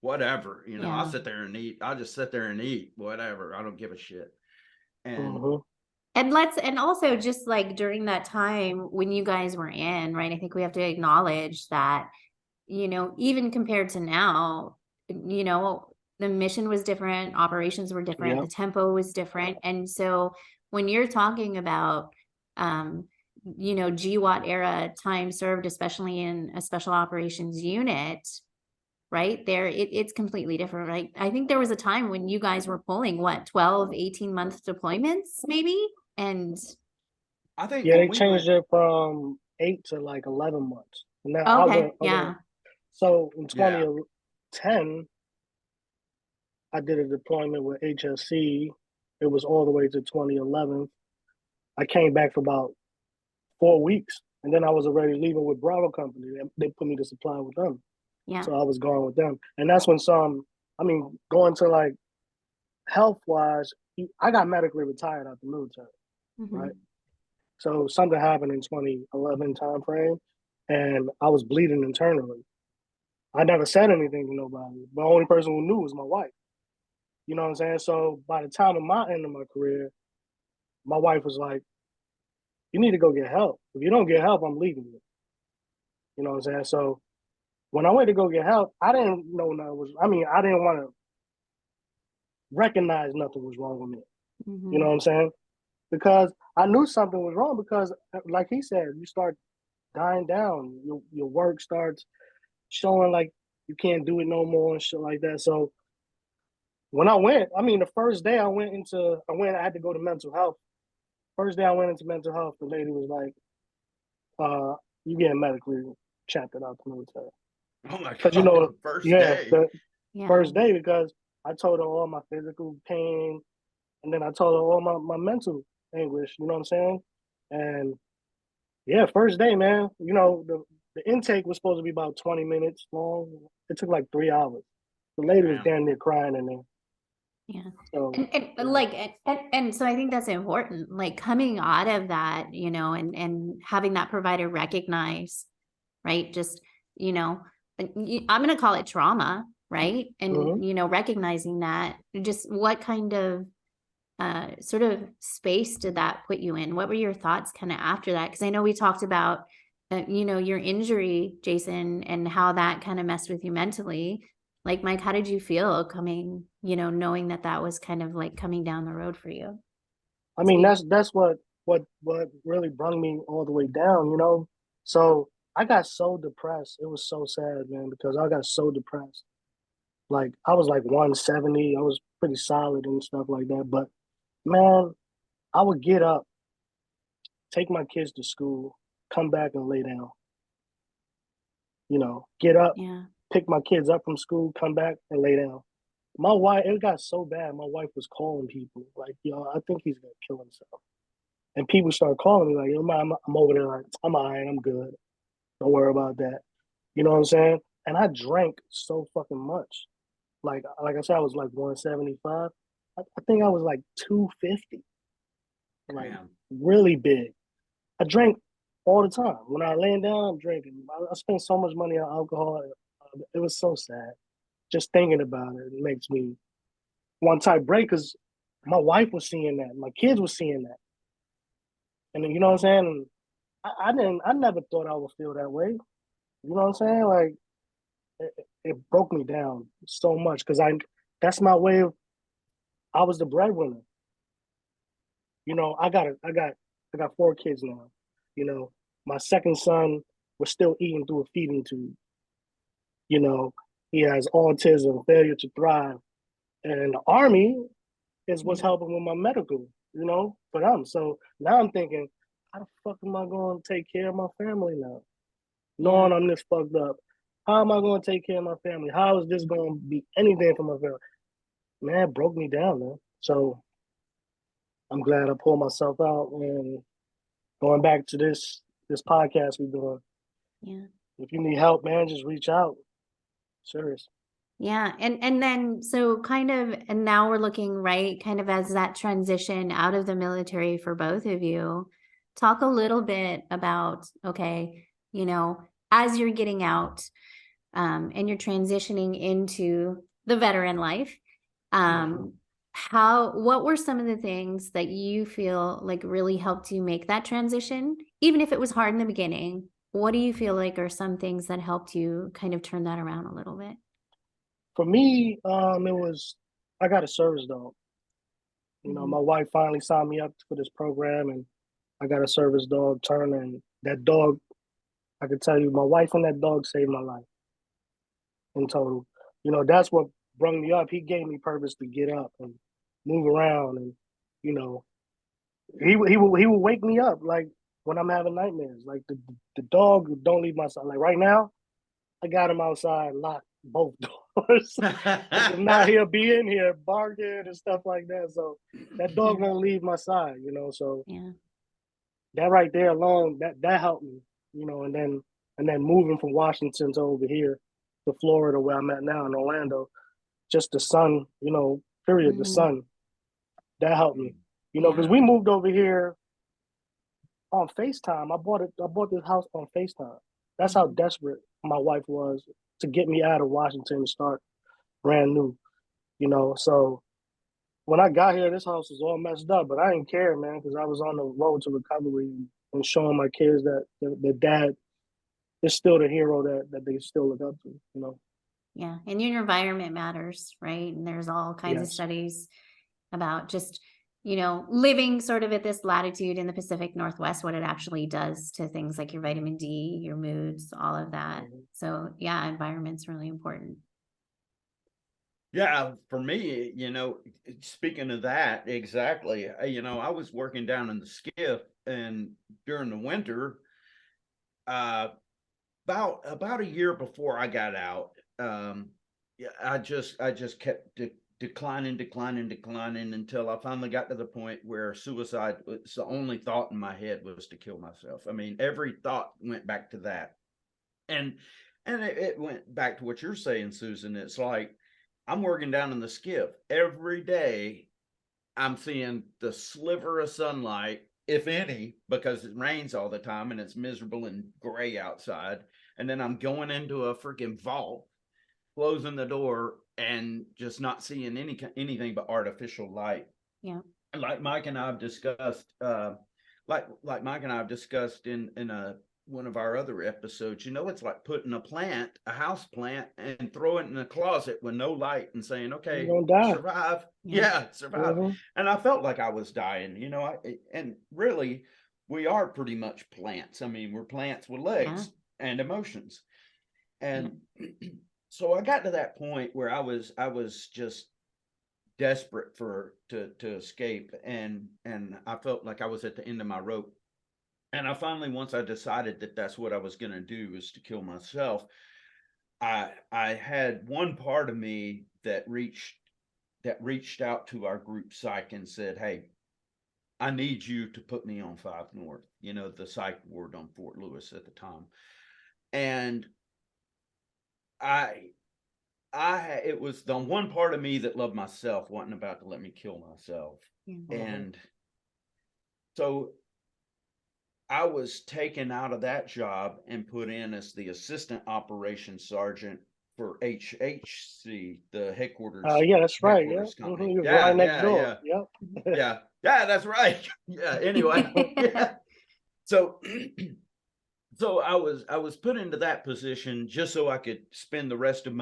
whatever, I'll sit there and eat. I'll just sit there and eat, whatever. I don't give a shit. And
and also just like during that time when you guys were in, right, I think we have to acknowledge that, even compared to now, the mission was different, operations were different, the tempo was different. And so when you're talking about, GWAT era time served, especially in a special operations unit, right there, it's completely different, right? I think there was a time when you guys were pulling 12, 18-month deployments maybe. And
I think
they changed it from 8 to like 11 months. And now so in 2010, I did a deployment with HSC. It was all the way to 2011. I came back for about 4 weeks, and then I was already leaving with Bravo Company. They put me to supply with them.
Yeah.
So I was going with them. And that's when going to like health-wise, I got medically retired out the military, right? So something happened in 2011 timeframe, and I was bleeding internally. I never said anything to nobody. The only person who knew was my wife. You know what I'm saying? So by the time of my end of my career, my wife was like, you need to go get help. If you don't get help, I'm leaving you. You know what I'm saying? So when I went to go get help, I didn't know nothing I didn't want to recognize nothing was wrong with me. You know what I'm saying? Because I knew something was wrong because, like he said, you start dying down. Your work starts showing like you can't do it no more and shit like that. So when I went, the first day I had to go to mental health. First day I went into mental health, the lady was like, you getting medically checked out the military.
Oh my God,
first day, because I told her all my physical pain, and then I told her all my mental anguish, you know what I'm saying? And first day, man, the intake was supposed to be about 20 minutes long. It took like 3 hours. The lady was damn near crying in there.
Yeah. So, and so I think that's important, like coming out of that, and having that provider recognize, right? Just, I'm going to call it trauma, right? And, recognizing that, just what kind of sort of space did that put you in? What were your thoughts kind of after that? Because I know we talked about, your injury, Jason, and how that kind of messed with you mentally. Like, Mike, how did you feel coming, knowing that that was kind of like coming down the road for you?
I mean, that's what really brought me all the way down, you know. So I got so depressed. It was so sad, man, because I got so depressed. Like I was like 170. I was pretty solid and stuff like that. But man, I would get up, take my kids to school, come back and lay down. You know, get up,
Yeah.
pick my kids up from school, come back and lay down. My wife, it got so bad. My wife was calling people like, "Yo, I think he's gonna kill himself." And people start calling me like, "Yo, I'm over there. Like, I'm all right. I'm good. Don't worry about that." You know what I'm saying? And I drank so fucking much. Like I said, I was like 175. I think I was like 250. Like
Man.
really big. I drank all the time. When I laying down, I'm drinking. I spent so much money on alcohol. It was so sad. Just thinking about it, it makes me want to break because my wife was seeing that. My kids were seeing that. And then, you know what I'm saying? And I never thought I would feel that way. You know what I'm saying? Like it broke me down so much because that's my way of, I was the breadwinner. You know, I got 4 kids now. You know, my second son was still eating through a feeding tube. You know, he has autism, failure to thrive. And the army is what's
Yeah.
helping with my medical, for them. So now I'm thinking, how the fuck am I going to take care of my family now?
Yeah.
Knowing I'm this fucked up. How am I going to take care of my family? How is this going to be anything for my family? Man, it broke me down, man. So I'm glad I pulled myself out and going back to this podcast we're doing.
Yeah.
If you need help, man, just reach out. Serious.
Yeah. And then so kind of, and now we're looking right kind of as that transition out of the military for both of you. Talk a little bit about, okay, as you're getting out, and you're transitioning into the veteran life, what were some of the things that you feel like really helped you make that transition? Even if it was hard in the beginning, what do you feel like are some things that helped you kind of turn that around a little bit?
For me, it was, I got a service dog. You know,
Mhm.
my wife finally signed me up for this program, and I got a service dog, Turner, and that dog, I can tell you, my wife and that dog saved my life in total. You know, that's what brought me up. He gave me purpose to get up and move around, and you know, he would wake me up like when I'm having nightmares. Like the dog don't leave my side. Like right now, I got him outside, locked both doors. Because if not, he'll be in here barking and stuff like that. So that dog
Yeah.
won't leave my side, So
Yeah.
that right there alone, that helped me, and then moving from Washington to over here to Florida where I'm at now in Orlando, just the sun, period, the
Mhm.
sun, that helped me. Because
Yeah.
we moved over here on FaceTime. I bought this house on FaceTime. That's how
Mhm.
desperate my wife was to get me out of Washington and start brand new. So when I got here, this house was all messed up, but I didn't care, man, because I was on the road to recovery and showing my kids that the dad is still the hero that they still look up to.
Yeah. And your environment matters, right? And there's all kinds of
Yes.
studies about just, living sort of at this latitude in the Pacific Northwest, what it actually does to things like your vitamin D, your moods, all of that.
Mm-hmm.
So yeah, environment's really important.
Yeah, for me, speaking of that, exactly. I was working down in the skiff, and during the winter, uh, about a year before I got out, yeah, I just kept declining until I finally got to the point where suicide was the only thought in my head was to kill myself. I mean, every thought went back to that, and it went back to what you're saying, Susan. It's like I'm working down in the skiff every day. I'm seeing the sliver of sunlight, if any, because it rains all the time and it's miserable and gray outside. And then I'm going into a freaking vault, closing the door, and just not seeing anything but artificial light.
Yeah.
like Mike and I have discussed, like Mike and I have discussed in one of our other episodes, it's like putting a house plant, and throw it in a closet with no light and saying, okay,
You're gonna die.
survive.
Yeah.
Yeah, survive.
Mhm.
And I felt like I was dying, and really we are pretty much plants. I mean, we're plants with legs and emotions. And so I got to that point where I was just desperate to escape, and I felt like I was at the end of my rope. And I finally, once I decided that that's what I was going to do, is to kill myself, I had one part of me that reached out to our group psych and said, hey, I need you to put me on 5 North, the psych ward on Fort Lewis at the time. And it was the one part of me that loved myself wasn't about to let me kill myself. And so I was taken out of that job and put in as the assistant operations sergeant for HHC, the headquarters.
Yeah, that's right. Yeah,
company.
He was right next door.
Yeah.
Yep.
Yeah, that's right. Yeah. Anyway, yeah. So I was put into that position just so I could spend the rest of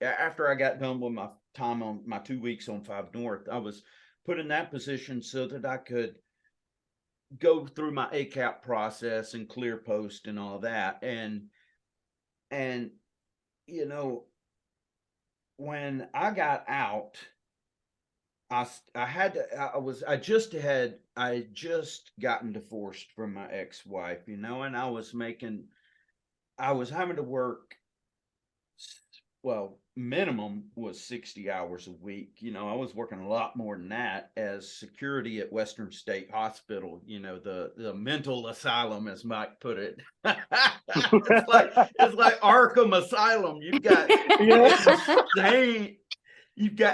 after I got done with my time on my 2 weeks on 5 North, I was put in that position so that I could go through my ACAP process and clear post and all that. And when I got out, I just gotten divorced from my ex-wife, and I was having to work, well, minimum was 60 hours a week. I was working a lot more than that as security at Western State Hospital, the mental asylum, as Mike put it. It's like Arkham Asylum. You've got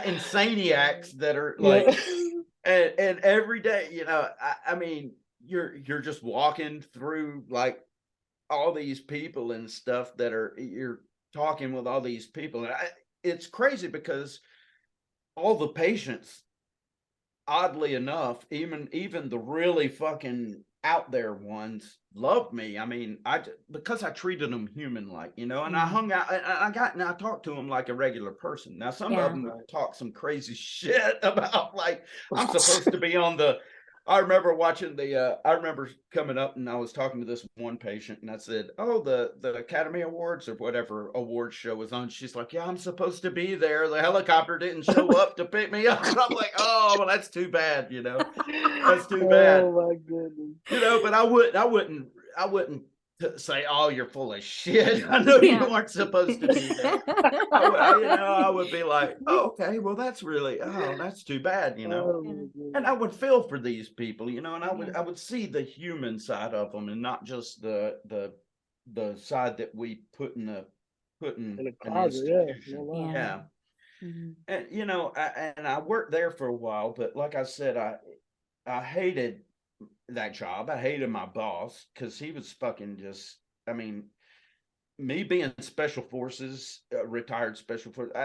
insaniacs that are like, and every day, I mean, you're just walking through like all these people and stuff you're talking with all these people. And it's crazy because all the patients, oddly enough, even the really fucking out there ones, loved me. I mean, because I treated them human like, and I hung out, and I talked to them like a regular person. Now, some of them would talk some crazy shit about, like, I'm supposed to be on the. I remember watching I remember coming up and I was talking to this one patient and I said, oh, the Academy Awards or whatever award show was on. She's like, yeah, I'm supposed to be there. The helicopter didn't show up to pick me up. And I'm like, oh, well, that's too bad, That's too bad.
Oh my goodness.
But I wouldn't say, oh, you're full of shit. I know you weren't supposed to be there. I would be like, oh, okay, well, that's too bad, and I would feel for these people, and I would see the human side of them and not just the side that we put in the closet. Yeah. Mm-hmm. And I worked there for a while, but like I said, I hated that job. I hated my boss because he was fucking just, I mean, me being special forces, retired special forces,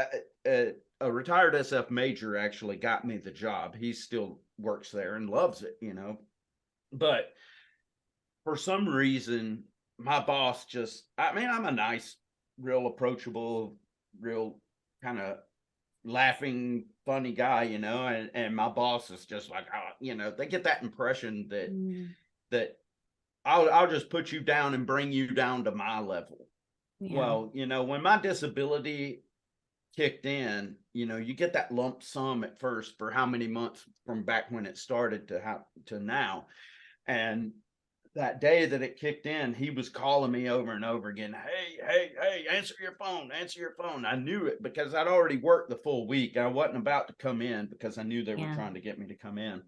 a retired SF major actually got me the job. He still works there and loves it, but for some reason, my boss I'm a nice, real approachable, real kind of laughing, funny guy, and my boss is just like, they get that impression that I'll just put you down and bring you down to my level. Yeah. Well, when my disability kicked in, you get that lump sum at first for how many months from back when it started to now. And that day that it kicked in, he was calling me over and over again. Hey, answer your phone. I knew it because I'd already worked the full week. I wasn't about to come in because I knew they were trying to get me to come in.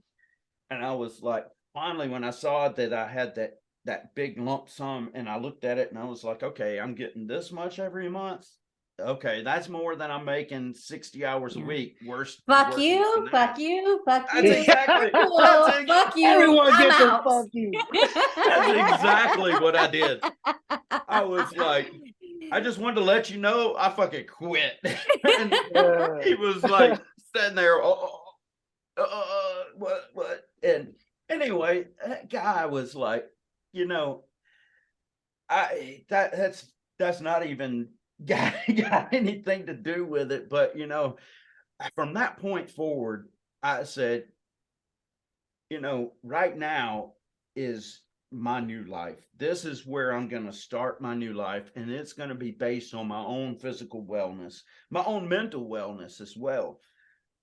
And I was like, finally, when I saw that I had that big lump sum and I looked at it and I was like, okay, I'm getting this much every month. Okay, that's more than I'm making 60 hours a week.
Fuck you.
That's exactly.
Fuck you.
Everyone gets a fuck you.
That's exactly what I did. I was like, I just wanted to let you know I fucking quit. And he was like sitting there, what? And anyway, that guy was like, you know, that's not even got anything to do with it. But, you know, from that point forward, I said, you know, right now is my new life. This is where I'm going to start my new life. And it's going to be based on my own physical wellness, my own mental wellness as well.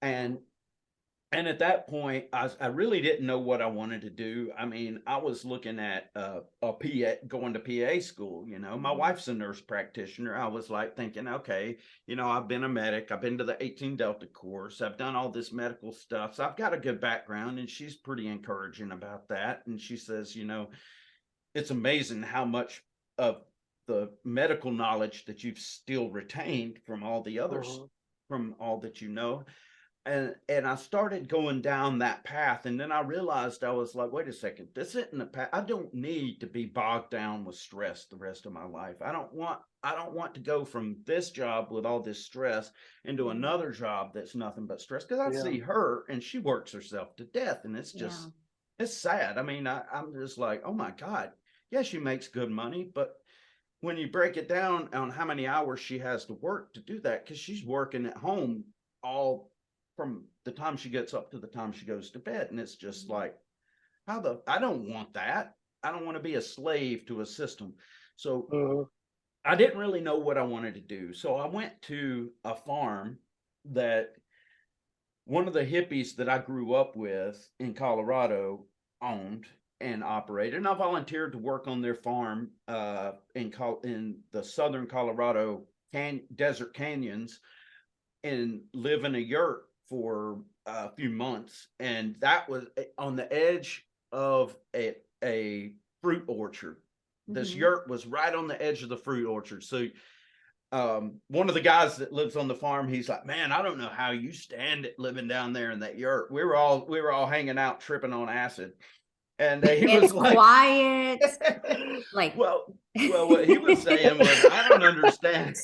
And at that point, I really didn't know what I wanted to do. I mean, I was looking at a PA, going to PA school. You know, my wife's a nurse practitioner. I was like thinking, okay, you know, I've been a medic. I've been to the 18 Delta course. I've done all this medical stuff. So I've got a good background, and she's pretty encouraging about that. And she says, you know, it's amazing how much of the medical knowledge that you've still retained from all the others, from all that you know. And I started going down that path, and then I realized, I was like, wait a second, this isn't a path. I don't need to be bogged down with stress the rest of my life. I don't want to go from this job with all this stress into another job that's nothing but stress. Because I see her, and she works herself to death, and it's just it's sad. I mean, I'm just like, oh my God, yeah, she makes good money, but when you break it down on how many hours she has to work to do that, because she's working at home all from the time she gets up to the time she goes to bed. And it's just like, I don't want that. I don't want to be a slave to a system. So I didn't really know what I wanted to do. So I went to a farm that one of the hippies that I grew up with in Colorado owned and operated. And I volunteered to work on their farm in the southern Colorado desert canyons, and live in a yurt for a few months. And that was on the edge of a fruit orchard. This yurt was right on the edge of the fruit orchard. So one of the guys that lives on the farm, he's like, man, I don't know how you stand it living down there in that yurt. We were all hanging out, tripping on acid. And he was like,
quiet. Like,
well, what he was saying was, I don't understand.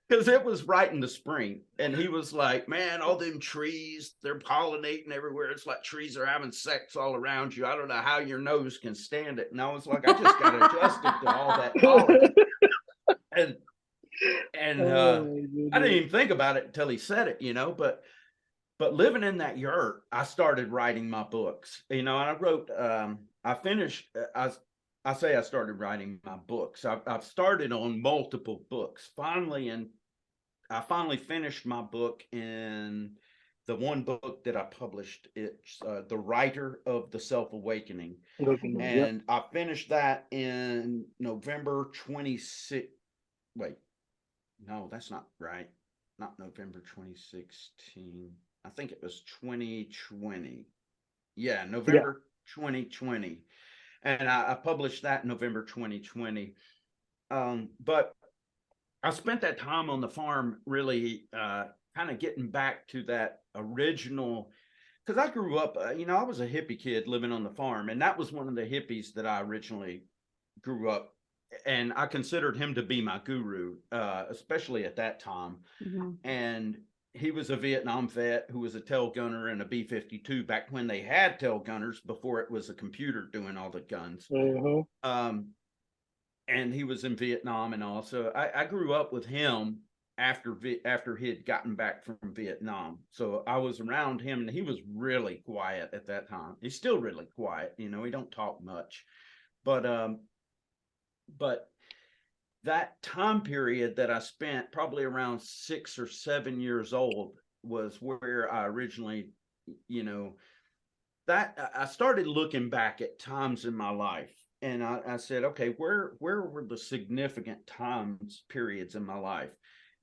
Because it was right in the spring, and he was like, man, all them trees, they're pollinating everywhere. It's like trees are having sex all around you. I don't know how your nose can stand it. And I was like, I just got adjusted to all that pollen. And I didn't even think about it until he said it, you know, but living in that yurt, I started writing my books, you know, and I wrote, I say I started writing my books. I've started on multiple books. I finally finished my book in the one book that I published. It's The Writer of the Self-Awakening. And I finished that in November 26. Wait, no, that's not right. Not November 2016. I think it was 2020. Yeah, November 2020. And I published that in November 2020. But I spent that time on the farm really kind of getting back to that original, because I grew up, you know, I was a hippie kid living on the farm. And that was one of the hippies that I originally grew up. And I considered him to be my guru, especially at that time. And he was a Vietnam vet who was a tail gunner in a B-52 back when they had tail gunners, before it was a computer doing all the guns. And he was in Vietnam and all. So I grew up with him after he had gotten back from Vietnam. So I was around him, and he was really quiet at that time. He's still really quiet. You know, he don't talk much. But that time period that I spent, probably around 6 or 7 years old, was where I originally, you know, that I started looking back at times in my life. And I said, okay, where were the significant times periods in my life?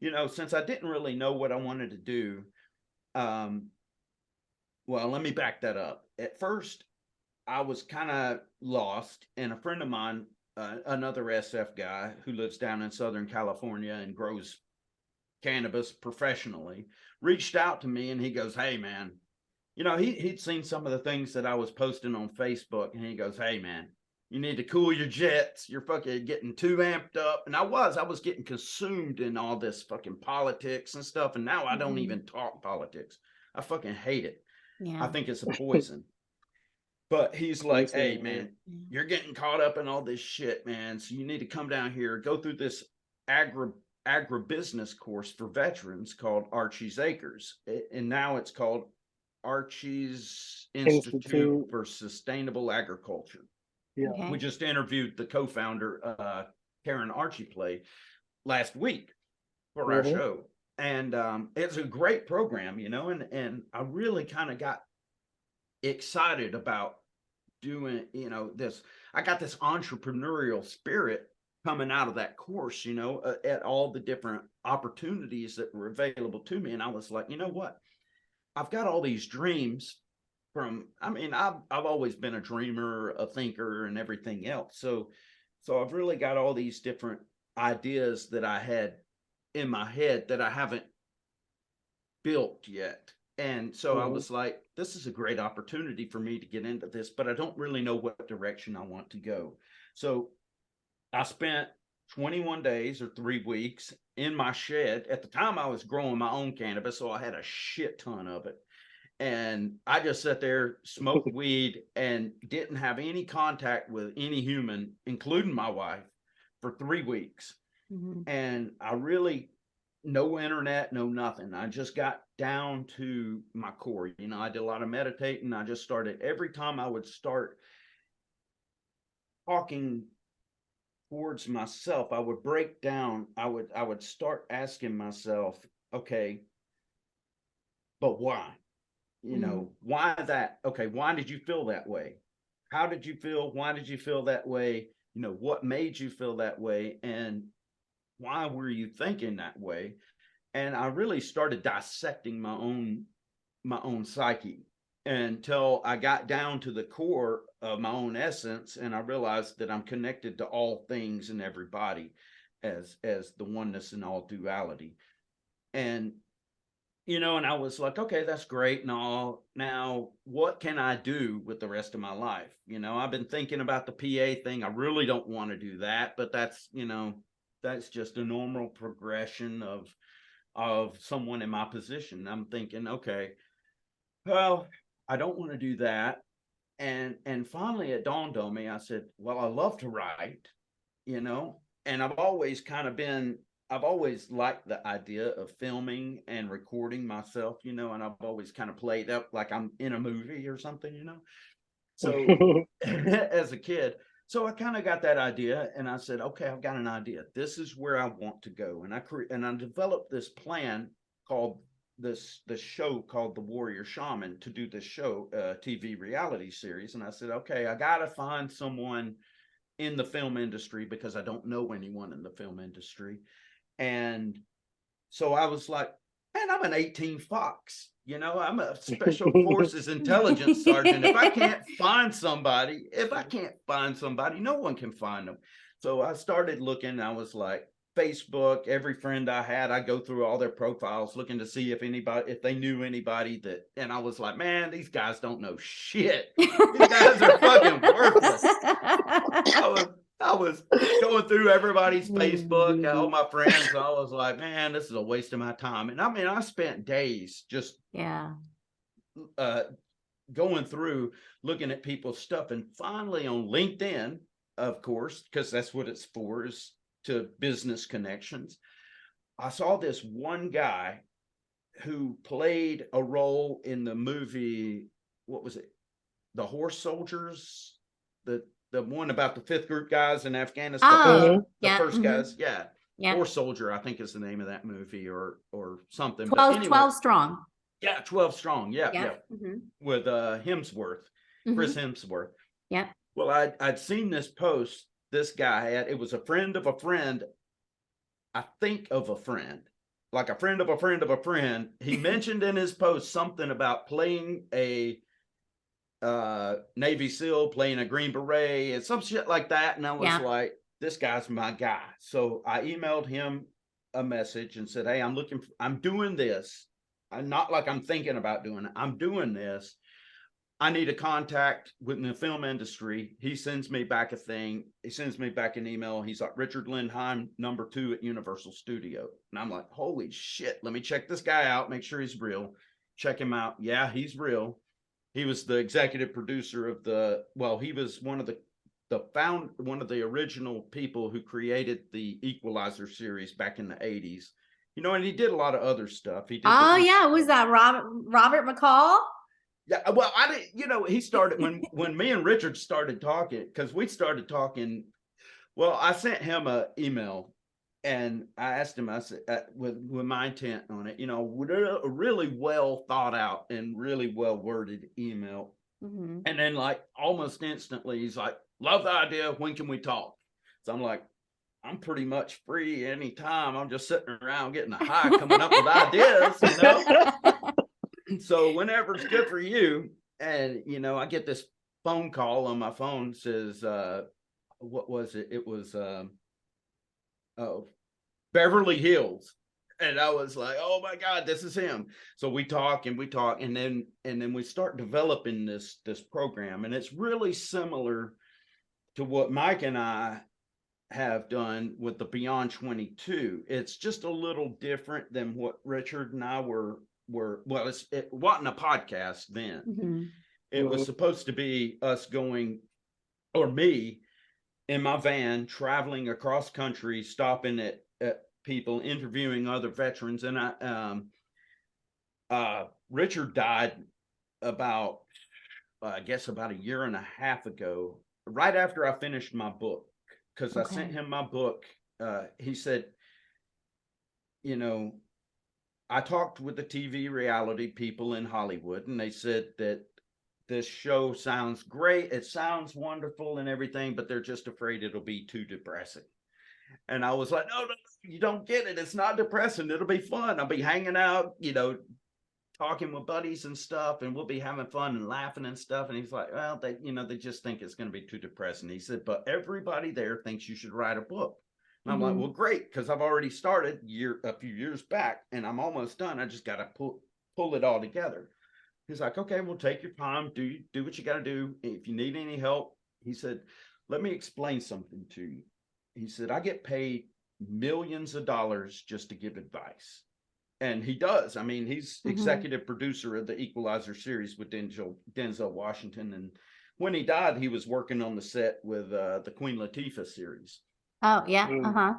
You know, since I didn't really know what I wanted to do. Well, let me back that up. At first, I was kind of lost, and a friend of mine, another SF guy who lives down in Southern California and grows cannabis professionally, reached out to me, and he goes, hey man, you know, he'd seen some of the things that I was posting on Facebook, and he goes, hey man, you need to cool your jets. You're fucking getting too amped up. And I was getting consumed in all this fucking politics and stuff. And now I don't even talk politics. I fucking hate it. I think it's a poison. But he's like, hey,
Understand,
man, you're getting caught up in all this shit, man. So you need to come down here, go through this agribusiness course for veterans called Archie's Acres. And now it's called Archie's Institute for Sustainable Agriculture.
Yeah.
Okay.
We just interviewed the co-founder, Karen Archie last week for our show. And it's a great program, you know, and I really kind of got excited about doing, you know, this. I got this entrepreneurial spirit coming out of that course, you know, at all the different opportunities that were available to me. And I was like, you know what? I've got all these dreams from, I mean, I've always been a dreamer, a thinker, and everything else. So I've really got all these different ideas that I had in my head that I haven't built yet. And so I was like, this is a great opportunity for me to get into this, but I don't really know what direction I want to go. So I spent 21 days or 3 weeks in my shed. At the time, I was growing my own cannabis, so I had a shit ton of it. And I just sat there, smoked weed, and didn't have any contact with any human, including my wife, for 3 weeks. And I really, no internet, no nothing. I just got down to my core. You know, I did a lot of meditating. I just started, every time I would start talking towards myself, I would break down, I would start asking myself, okay, but why? You know, why that? Okay, why did you feel that way? How did you feel? Why did you feel that way? You know, what made you feel that way? And why were you thinking that way? And I really started dissecting my own psyche until I got down to the core of my own essence, and I realized that I'm connected to all things and everybody as the oneness and all duality. And you know, and I was like, okay, that's great and all. Now, what can I do with the rest of my life? You know, I've been thinking about the PA thing. I really don't want to do that, but that's, you know, that's just a normal progression of someone in my position. I'm thinking, okay, well, I don't want to do that. And finally it dawned on me. I said, well, I love to write, you know, and I've always liked the idea of filming and recording myself, you know, and I've always kind of played up like I'm in a movie or something, you know. So as a kid, so I kind of got that idea, and I said, okay, I've got an idea. This is where I want to go. And I developed this plan called the show called The Warrior Shaman, to do this show, TV reality series. And I said, okay, I got to find someone in the film industry because I don't know anyone in the film industry. And so I was like, man, I'm an 18 Fox. You know, I'm a special forces intelligence sergeant. If I can't find somebody, no one can find them. So I started looking. I was like, Facebook, every friend I had, I go through all their profiles looking to see if they knew anybody that, and I was like, man, these guys don't know shit. These guys are fucking worthless. I was going through everybody's Facebook, all my friends. I was like, man, this is a waste of my time. And I mean, I spent days just going through, looking at people's stuff. And finally on LinkedIn, of course, because that's what it's for, is to business connections. I saw this one guy who played a role in the movie, what was it? The Horse Soldiers, the one about the 5th Group guys in Afghanistan, the first guys. Horse Soldier, I think is the name of that movie, or something.
12 Strong.
Yeah, 12 Strong. Yeah. With Hemsworth, Chris Hemsworth.
Yeah.
Well, I'd seen this post this guy had. It was a friend of a friend. I think of a friend, like a friend of a friend of a friend. He mentioned in his post something about playing a Navy SEAL, playing a Green Beret, and some shit like that. And I was like, this guy's my guy. So I emailed him a message and said, hey, I'm doing this. I'm not like I'm thinking about doing it. I'm doing this. I need a contact within the film industry. He sends me back a thing. He sends me back an email. He's like, Richard Lindheim, #2 at Universal Studio. And I'm like, holy shit, let me check this guy out, make sure he's real. Check him out. Yeah, he's real. He was the executive producer of he was one of the original people who created the Equalizer series back in the 80s. You know, and he did a lot of other stuff. He did
Oh yeah, was that Robert McCall?
Yeah, well, I didn't, he started when me and Richard started talking, because we started talking. Well, I sent him an email and I asked him, I said, with my intent on it, a really well thought out and really well worded email.
Mm-hmm.
And then, like, almost instantly, he's like, love the idea. When can we talk? So I'm like, I'm pretty much free anytime. I'm just sitting around getting a high, coming up with ideas, So whenever it's good for you. And, I get this phone call on my phone, says, what was it? It was Beverly Hills. And I was like, oh my God, this is him. So we talk and then we start developing this program. And it's really similar to what Mike and I have done with the Beyond 22. It's just a little different than what Richard and I were well, it wasn't a podcast then.
Mm-hmm.
It was supposed to be us going, or me in my van, traveling across country, stopping at people, interviewing other veterans. And Richard died about a year and a half ago, right after I finished my book, because I sent him my book. He said, I talked with the TV reality people in Hollywood, and they said that this show sounds great. It sounds wonderful and everything, but they're just afraid it'll be too depressing. And I was like, no, you don't get it. It's not depressing. It'll be fun. I'll be hanging out, talking with buddies and stuff, and we'll be having fun and laughing and stuff. And he's like, well, they just think it's going to be too depressing. He said, but everybody there thinks you should write a book. And I'm like, well, great, because I've already started a few years back, and I'm almost done. I just got to pull it all together. He's like, okay, well, take your time. Do what you got to do. If you need any help, he said, let me explain something to you. He said, I get paid millions of dollars just to give advice. And he does. I mean, he's executive producer of the Equalizer series with Denzel Washington. And when he died, he was working on the set with the Queen Latifah series.
Oh, yeah. Uh-huh.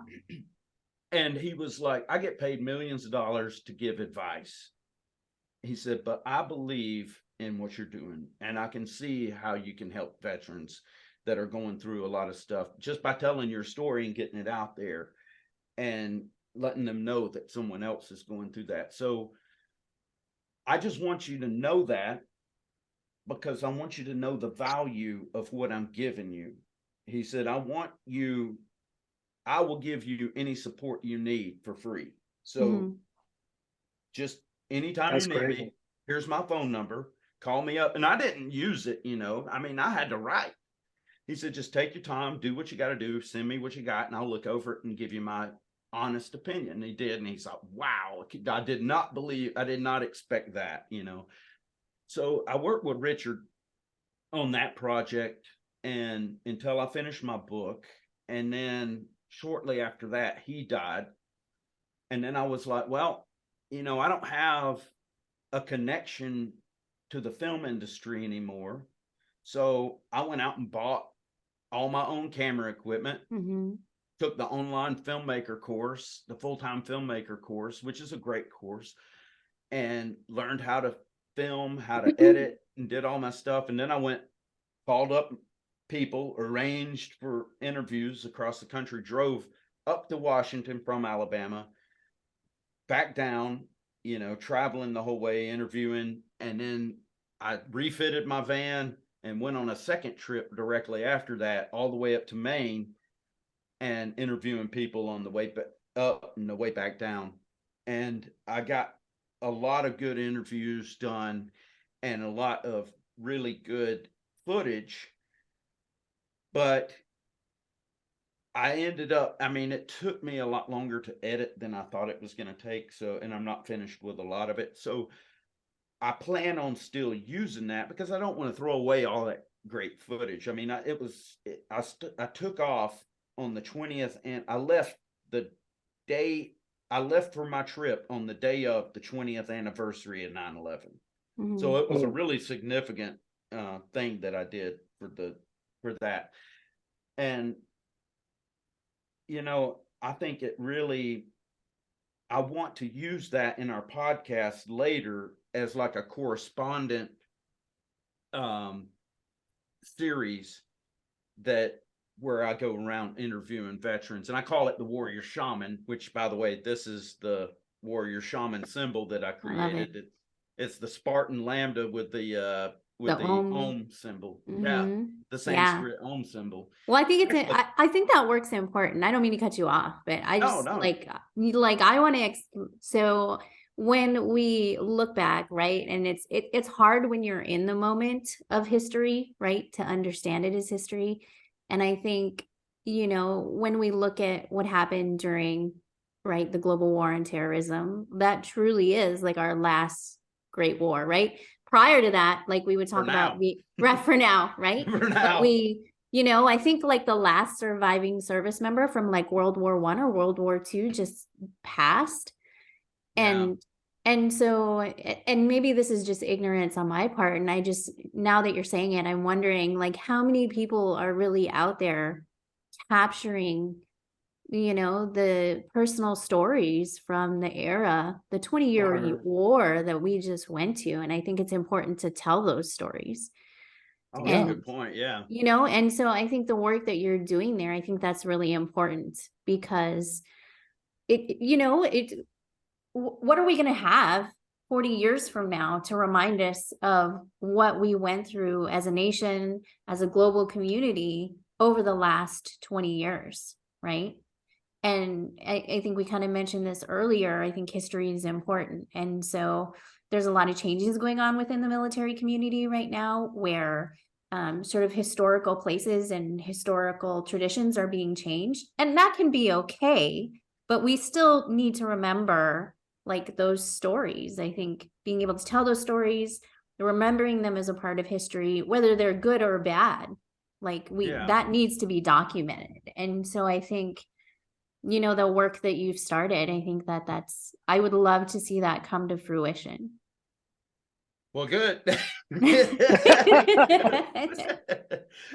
And he was like, I get paid millions of dollars to give advice. He said, but I believe in what you're doing. And I can see how you can help veterans that are going through a lot of stuff just by telling your story and getting it out there and letting them know that someone else is going through that. So I just want you to know that, because I want you to know the value of what I'm giving you. He said, I will give you any support you need for free. So just anytime you need me, here's my phone number, call me up. And I didn't use it, I mean, I had to write. He said, just take your time, do what you got to do, send me what you got, and I'll look over it and give you my honest opinion. And he did. And he's like, wow, I did not expect that, So I worked with Richard on that project and until I finished my book. And then shortly after that, he died. And then I was like, well, I don't have a connection to the film industry anymore. So I went out and bought all my own camera equipment, took the online filmmaker course, the full-time filmmaker course, which is a great course, and learned how to film, how to edit, and did all my stuff. And then I called up people, arranged for interviews across the country, drove up to Washington from Alabama, back down, traveling the whole way, interviewing. And then I refitted my van and went on a second trip directly after that, all the way up to Maine, and interviewing people on the way up and the way back down. And I got a lot of good interviews done and a lot of really good footage. But I ended up, it took me a lot longer to edit than I thought it was going to take. So, and I'm not finished with a lot of it. So I plan on still using that because I don't want to throw away all that great footage. I took off on the 20th and I left for my trip on the day of the 20th anniversary of 9/11. So it was a
Mhm.
really significant thing that I did for that. And I think it really, I want to use that in our podcast later as like a correspondent um series that where I go around interviewing veterans, and I call it the Warrior Shaman, which, by the way, this is the Warrior Shaman symbol that I
I love it.
created. It's the Spartan lambda with
The
the Om symbol. Yeah, the
Yeah.
Sanskrit Om symbol.
Well, I think
Actually,
I think that work's important. I don't mean to cut you off, but I
no,
just
no,
I want to so when we look back, right? And it's hard when you're in the moment of history, right, to understand it as history. And I think, when we look at what happened during, right, the global war on terrorism, that truly is like our last great war, right? Prior to that, like we would
for
talk about
now,
for now, right?
for
But
now.
I think like the last surviving service member from like World War I or World War II just passed.
Yeah.
And so, and maybe this is just ignorance on my part. And I just, now that you're saying it, I'm wondering like how many people are really out there capturing, the personal stories from the era, the 20-year war that we just went to. And I think it's important to tell those stories.
Oh, that's a
And
good point. Yeah.
and so I think the work that you're doing there, I think that's really important because what are we going to have 40 years from now to remind us of what we went through as a nation, as a global community over the last 20 years, right? And I think we kind of mentioned this earlier. I think history is important. And so there's a lot of changes going on within the military community right now where sort of historical places and historical traditions are being changed. And that can be okay, but we still need to remember like those stories. I think being able to tell those stories, remembering them as a part of history, whether they're good or bad, like that needs to be documented. And so I think the work that you've started, I think I would love to see that come to fruition.
Well, good.
and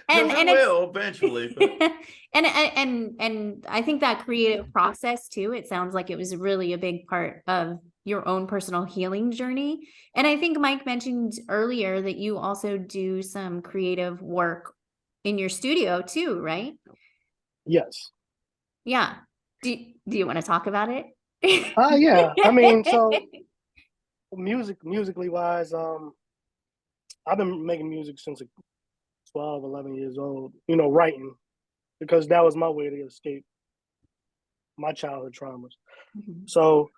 It will eventually. But...
and I think that creative process too, it sounds like it was really a big part of your own personal healing journey. And I think Mike mentioned earlier that you also do some creative work in your studio too, right?
Yes.
Yeah. Do you want to talk about it?
Yeah. I mean, so musically wise, I've been making music since 12, 11 years old, writing, because that was my way to escape my childhood traumas.
Mm-hmm.
So,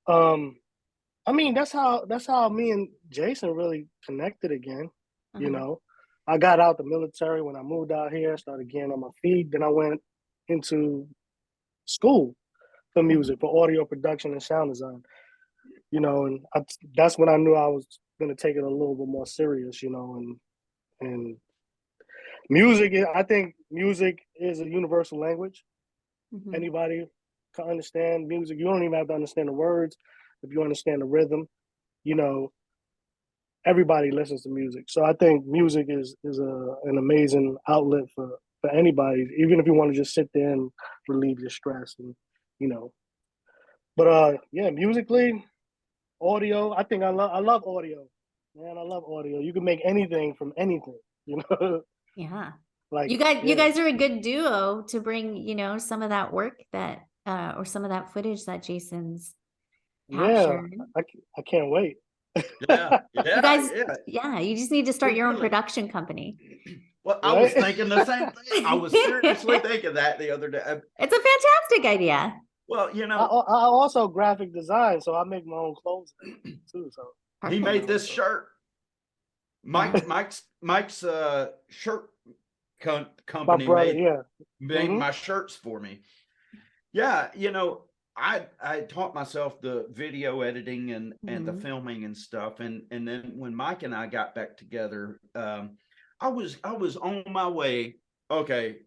I mean, that's how me and Jason really connected again. I got out the military when I moved out here, started getting on my feet. Then I went into school for music, for audio production and sound design. And that's when I knew I was going to take it a little bit more serious. And music, I think music is a universal language.
Mm-hmm.
Anybody can understand music. You don't even have to understand the words. If you understand the rhythm, everybody listens to music. So I think music is an amazing outlet for anybody, even if you want to just sit there and relieve your stress and. But yeah, musically, audio. I think I love audio, man. I love audio. You can make anything from anything.
Yeah.
Like
you guys are a good duo to bring, some of that work that or some of that footage that Jason's captured.
Yeah, I can't wait.
Yeah,
You guys, you just need to start your own production company.
Well, I was thinking the same thing. I was seriously thinking that the other day.
It's a fantastic idea.
Well, I also graphic design, so I make my own clothes too. So
he made this shirt. Mike's shirt company made my shirts for me. Yeah, I taught myself the video editing and the filming and stuff, and then when Mike and I got back together, I was on my way. Okay,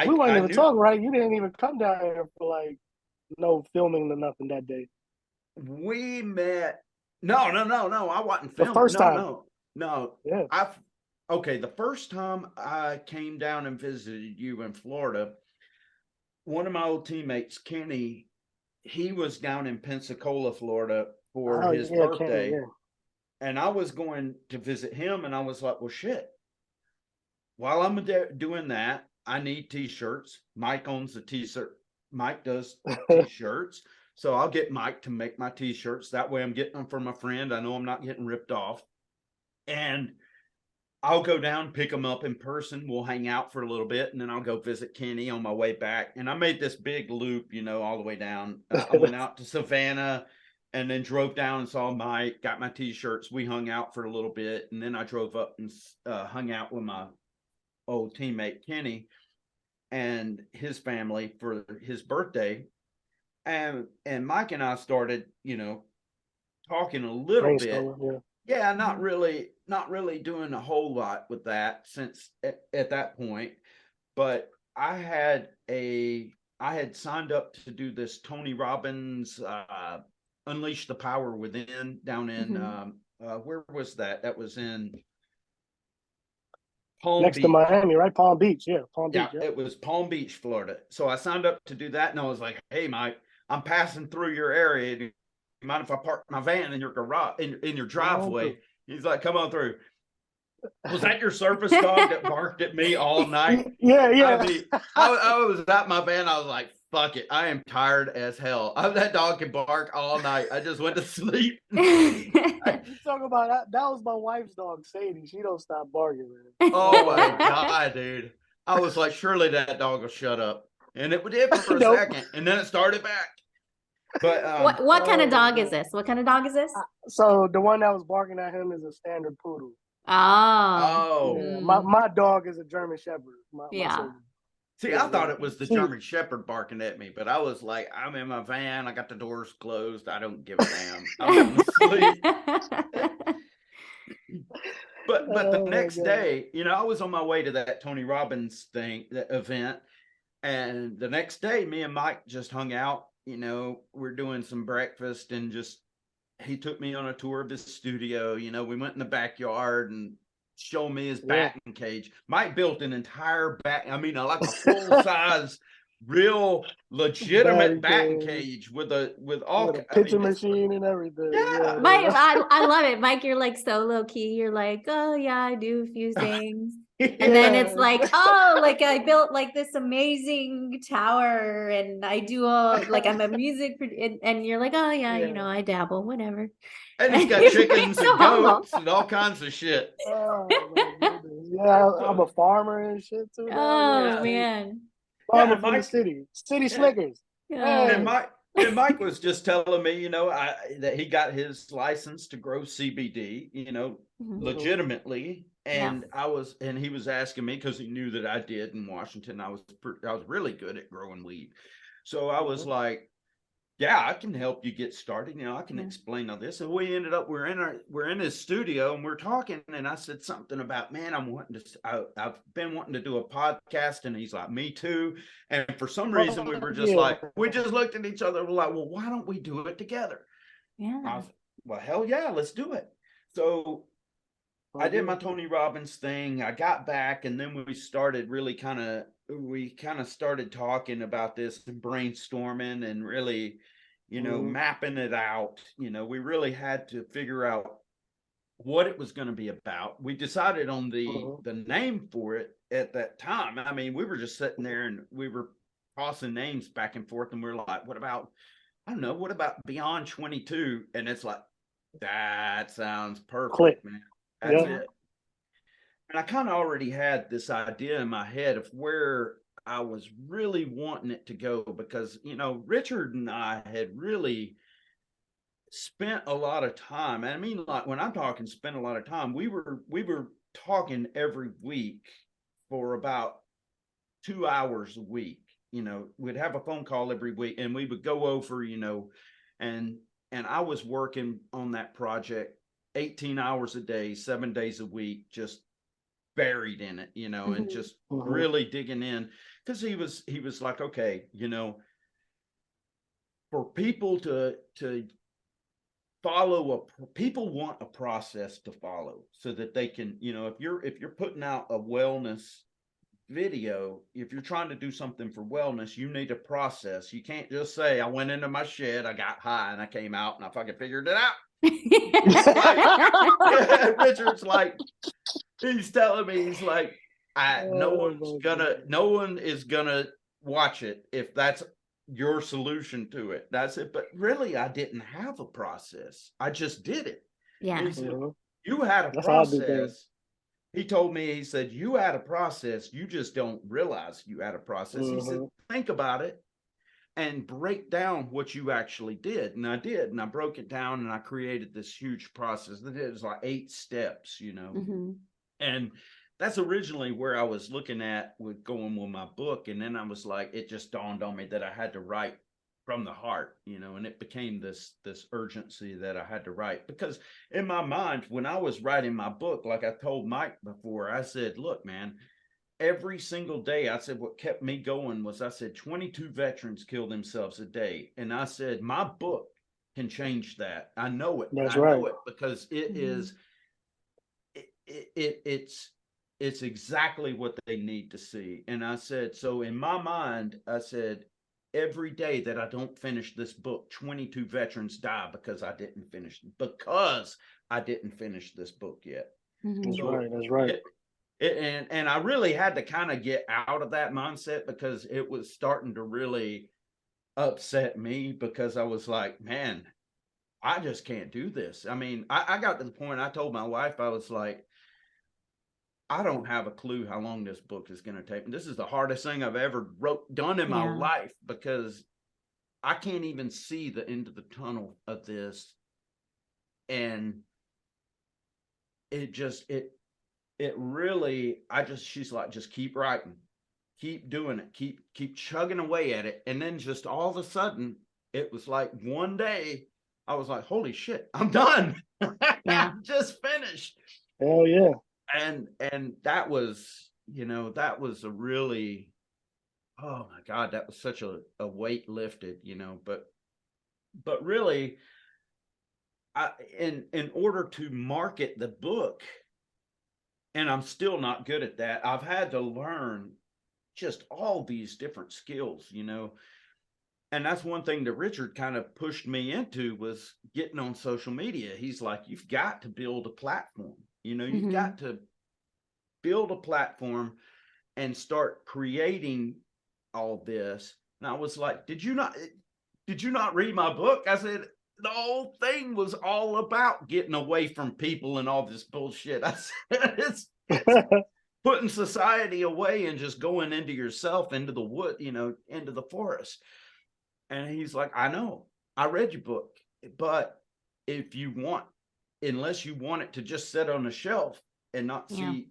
we weren't even talking, right? You didn't even come down here for like no filming or nothing that day.
We met No. I wasn't
The
filming.
first time.
No.
Yeah.
Okay. The first time I came down and visited you in Florida, one of my old teammates, Kenny, he was down in Pensacola, Florida for
Oh
his
yeah, Kenny.
birthday.
Yeah.
And I was going to visit him, and I was like, well, shit. While I'm there doing that, I need t-shirts. Mike owns the t-shirt. Mike does t-shirts. So I'll get Mike to make my t-shirts. That way I'm getting them from a friend. I know I'm not getting ripped off. And I'll go down, pick them up in person. We'll hang out for a little bit, and then I'll go visit Kenny on my way back. And I made this big loop, all the way down. I went out to Savannah and then drove down and saw Mike, got my t-shirts. We hung out for a little bit, and then I drove up and hung out with my old teammate Kenny and his family for his birthday. And Mike and I started, talking a little bit. Yeah, not really doing a whole lot with that since at that point. But I had signed up to do this Tony Robbins Unleash the Power Within down in where was that? That was in Palm
Next
Beach.
to Miami, right? Palm Beach, yeah. Palm Beach.
Yeah, it was Palm Beach, Florida. So I signed up to do that, and I was like, "Hey, Mike, I'm passing through your area. Do you mind if I park my van in your garage, in your driveway?" He's like, "Come on through." Was that your service dog that barked at me all night?
Yeah.
I mean, I was at my van. I was like, "Fuck it, I am tired as hell. That dog can bark all night." I just went to sleep.
You talk about that? That was my wife's dog, Sadie. She don't stop barking, man.
Oh my god, dude! I was like, surely that dog will shut up, and it did for a second, and then it started back. But
what kind of dog is this? What kind of dog is this?
So the one that was barking at him is a standard poodle.
Oh.
Yeah. My dog is a German Shepherd.
Yeah.
See, I thought it was the German Shepherd barking at me, but I was like, I'm in my van. I got the doors closed. I don't give a damn. I'm going to sleep. But the next day, I was on my way to that Tony Robbins that event. And the next day, me and Mike just hung out. We're doing some breakfast, and he took me on a tour of his studio. We went in the backyard and showed me his batting cage. Mike built an entire like a full size, real legitimate batting cage with all
a pitching machine and everything.
Yeah.
Mike, I love it. Mike, you're like so low key. You're like, oh yeah, I do a few things. And then it's like, oh, like I built like this amazing tower, and I do I'm a music and you're like, oh yeah, I dabble, whatever.
And he's got chickens and goats and all kinds of shit.
Oh, yeah, I'm a farmer and shit too.
Oh man.
Farmer from the city Snickers.
And Mike was just telling me, that he got his license to grow CBD, legitimately. And he was asking me, because he knew that I did in Washington. I was really good at growing weed. So I was like, yeah, I can help you get started. I can explain all this. And we ended up, we're in his studio and we're talking. And I said something about, man, I've been wanting to do a podcast. And he's like, me too. And for some reason we were just we just looked at each other. We're like, well, why don't we do it together?
Yeah.
I was like, well, hell yeah, let's do it. So I did my Tony Robbins thing. I got back, and then we started really kind of started talking about this and brainstorming and really, mapping it out. We really had to figure out what it was going to be about. We decided on the name for it at that time. I mean, we were just sitting there and we were tossing names back and forth, and we we're like, what about Beyond 22? And it's like, that sounds perfect, man. That's it. And I kind of already had this idea in my head of where I was really wanting it to go, because, Richard and I had really spent a lot of time. I mean, like when I'm talking spent a lot of time, we were talking every week for about 2 hours a week. We'd have a phone call every week, and we would go over, and I was working on that project 18 hours a day, 7 days a week, just buried in it, and just really digging in, because he was like, okay, for people to people want a process to follow so that they can, if you're putting out a wellness video, if you're trying to do something for wellness, you need a process. You can't just say, I went into my shed, I got high, and I came out and I fucking figured it out. Richard's like, he's telling me, he's like, no one is gonna watch it if that's your solution to it. That's it. But really, I didn't have a process. I just did it.
Yeah.
He said, you had a process. He told me, he said, you had a process. You just don't realize you had a process. He said, think about it and break down what you actually did. And I did. And I broke it down and I created this huge process. It was like 8 steps, And that's originally where I was looking at with going with my book. And then I was like, it just dawned on me that I had to write from the heart, and it became this urgency that I had to write, because in my mind, when I was writing my book, like I told Mike before, I said, look, man, every single day, I said, what kept me going was, I said, 22 veterans kill themselves a day. And I said, my book can change that. I know it.
That's
I
right.
know it because it is, it's exactly what they need to see. And I said, so in my mind, I said, every day that I don't finish this book, 22 veterans die because I didn't finish this book yet.
That's right. That's right.
And I really had to kind of get out of that mindset, because it was starting to really upset me, because I was like, man, I just can't do this. I mean, I got to the point, I told my wife, I was like, I don't have a clue how long this book is going to take. And this is the hardest thing I've ever done in my life, because I can't even see the end of the tunnel of this. And she's like, just keep writing, keep doing it, keep chugging away at it. And then just all of a sudden, it was like one day I was like, holy shit, I'm done. I'm just finished.
Hell yeah.
And that was, that was a really, oh my God, that was such a weight lifted, but really, in order to market the book, and I'm still not good at that, I've had to learn just all these different skills, and that's one thing that Richard kind of pushed me into, was getting on social media. He's like, you've got to build a platform. You've got to build a platform and start creating all this. And I was like, did you not read my book? I said, the whole thing was all about getting away from people and all this bullshit. I said, it's putting society away and just going into yourself, into the wood, into the forest. And he's like, I know, I read your book, but unless you want it to just sit on the shelf and not see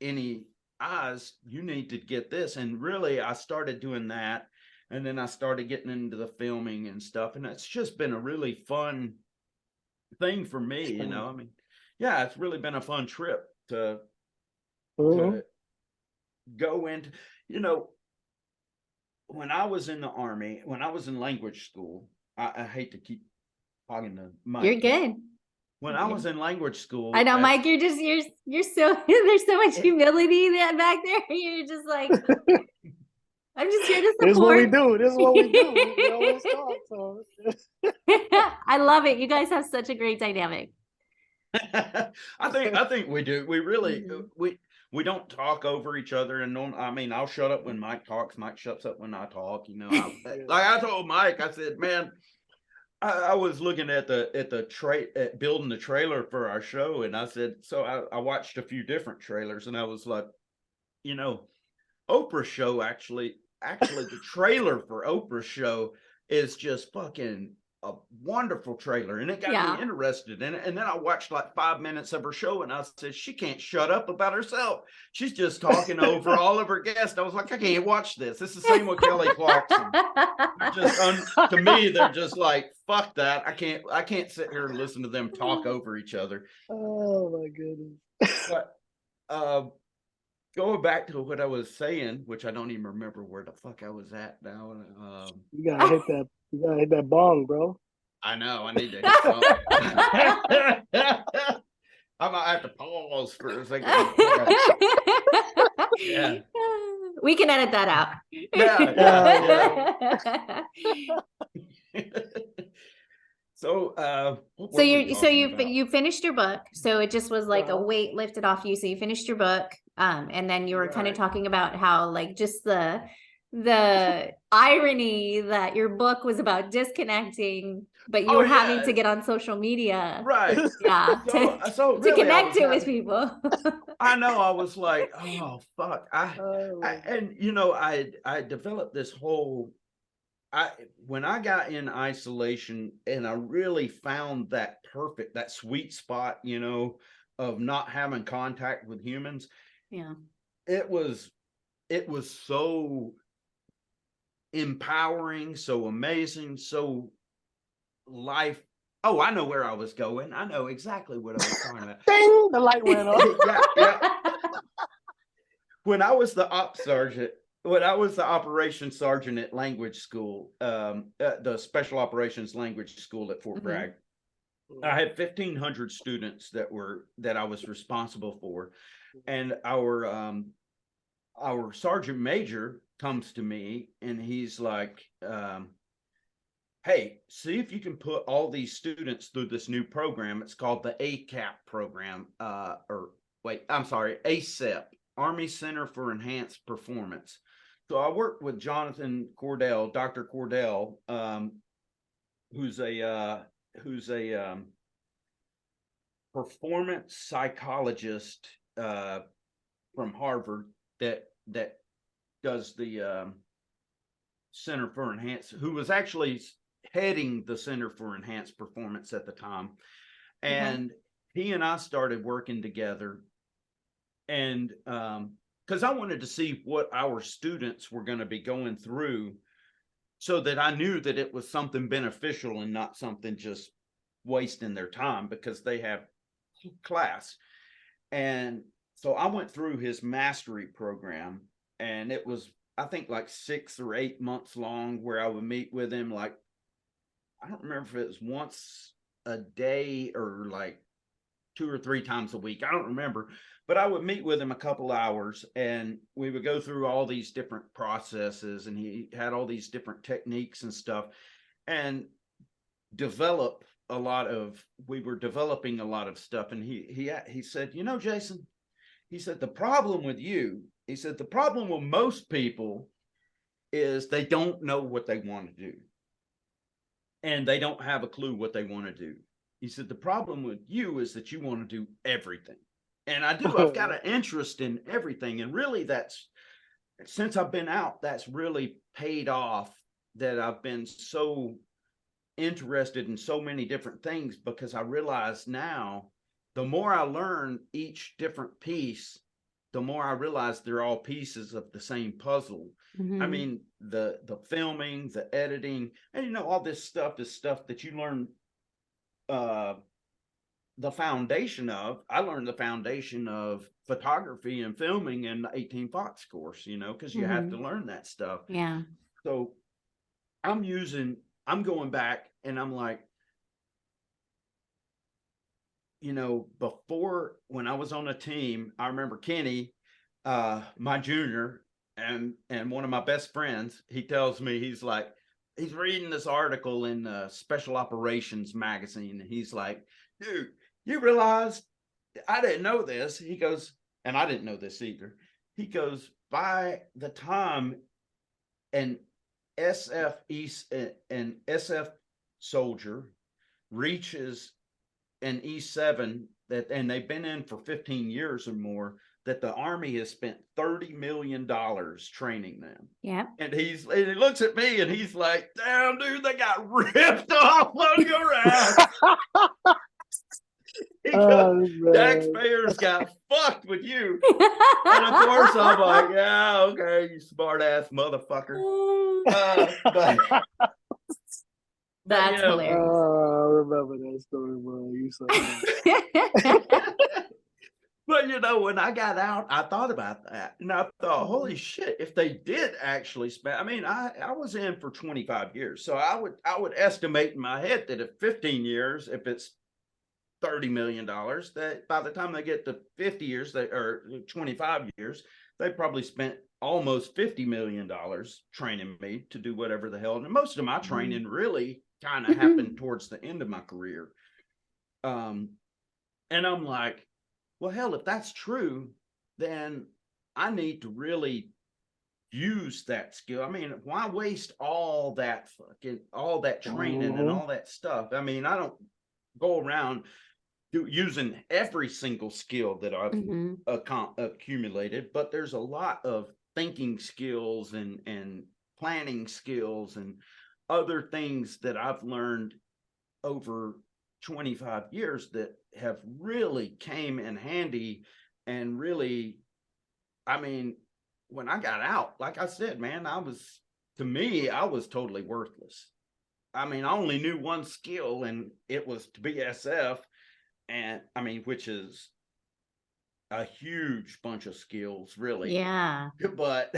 any eyes, you need to get this. And really, I started doing that. And then I started getting into the filming and stuff. And it's just been a really fun thing for me, I mean, it's really been a fun trip to go into, when I was in the Army, when I was in language school, I hate to keep hogging the mic.
You're good.
When I was in language school,
I know, Mike, you're so, there's so much humility back there. You're just like, I'm just here to support.
This is what we do. This is what we do. We always talk. So.
I love it. You guys have such a great dynamic.
I think we do. We really, we don't talk over each other. And I mean, I'll shut up when Mike talks. Mike shuts up when I talk. Like I told Mike, I said, man, I was looking at building the trailer for our show, and I said, so I watched a few different trailers, and I was like, Oprah's show actually the trailer for Oprah's show is just fucking a wonderful trailer, and it got me interested in it. And then I watched like 5 minutes of her show, and I said, she can't shut up about herself. She's just talking over all of her guests. I was like, I can't watch this. It's the same with Kelly Clarkson. To me, they're just like, fuck that. I can't sit here and listen to them talk over each other.
Oh my goodness.
But going back to what I was saying, which I don't even remember where the fuck I was at now.
You gotta hit that bong, bro.
I know. I need to hit something. I might have to pause for a second. Yeah.
We can edit that out.
Yeah. So, what
So
were we talking about?
you finished your book. So it just was like a
Uh-huh.
weight lifted off you. So you finished your book. And then you were kind of
Right.
talking about how like just the irony that your book was about disconnecting, but you
Oh,
were having
yeah.
to get on social media.
Right.
Yeah.
So
To
really, I
connect
was
it with
having,
people.
I know, I was like, oh fuck.
Oh,
And I developed this whole, when I got in isolation and I really found that sweet spot, of not having contact with humans,
Yeah.
it was so empowering, so amazing, so life. Oh, I know where I was going. I know exactly what I was talking about.
ding! The light went off.
Yeah. When I was the operations sergeant at language school, the special operations language school at Fort Bragg, I had 1,500 students that I was responsible for, and our sergeant major comes to me and he's like, hey, see if you can put all these students through this new program. It's called the ACAP program, ACEP, Army Center for Enhanced Performance. So I worked with Jonathan Cordell, Dr. Cordell, who's a performance psychologist from Harvard that does the Center for Enhanced, who was actually heading the Center for Enhanced Performance at the time. And he and I started working together, and because I wanted to see what our students were going to be going through so that I knew that it was something beneficial and not something just wasting their time because they have class. And so I went through his mastery program, and it was, I think, like 6 or 8 months long, where I would meet with him, like, I don't remember if it was once a day or like 2 or 3 times a week. I don't remember, but I would meet with him a couple hours we would go through all these different processes, and he had all these different techniques and stuff, and we were developing a lot of stuff. And he said, Jason, he said, the problem with most people is they don't know what they want to do. And they don't have a clue what they want to do. He said, the problem with you is that you want to do everything. And I do. I've got an interest in everything. And really, since I've been out, that's really paid off, that I've been so interested in so many different things, because I realize now, the more I learn each different piece, the more I realize they're all pieces of the same puzzle. I mean, the filming, the editing, and all this stuff is stuff that you learn the foundation of. I learned the foundation of photography and filming in the 18 Fox course, because you have to learn that stuff.
Yeah.
So I'm going back, and I'm like, before, when I was on a team, I remember Kenny, my junior, and one of my best friends, he tells me, he's like, he's reading this article in Special Operations magazine, and he's like, dude, you realize, I didn't know this. He goes, and I didn't know this either. He goes, by the time an SF soldier reaches an E7, and they've been in for 15 years or more, that the Army has spent $30 million training them.
Yeah.
And he looks at me, and he's like, damn, dude, they got ripped off on your ass. Taxpayers got fucked with you. And of course, I'm like, yeah, okay, you smart ass motherfucker.
That's hilarious.
I remember that story, bro. You said that.
But when I got out, I thought about that, and I thought, holy shit, if they did actually spend, I mean, I was in for 25 years, so I would estimate in my head that if 15 years, if it's $30 million, that by the time they get to 50 years, or 25 years, they probably spent almost $50 million training me to do whatever the hell. And most of my training really kind of happened towards the end of my career. And I'm like, well, hell, if that's true, then I need to really use that skill. I mean, why waste all that training and all that stuff? I mean, I don't go around using every single skill that I've accumulated, but there's a lot of thinking skills and planning skills and other things that I've learned over 25 years that have really came in handy. And really, I mean, when I got out, like I said, man, to me, I was totally worthless. I mean, I only knew one skill, and it was to be SF. And I mean, which is a huge bunch of skills, really.
Yeah.
But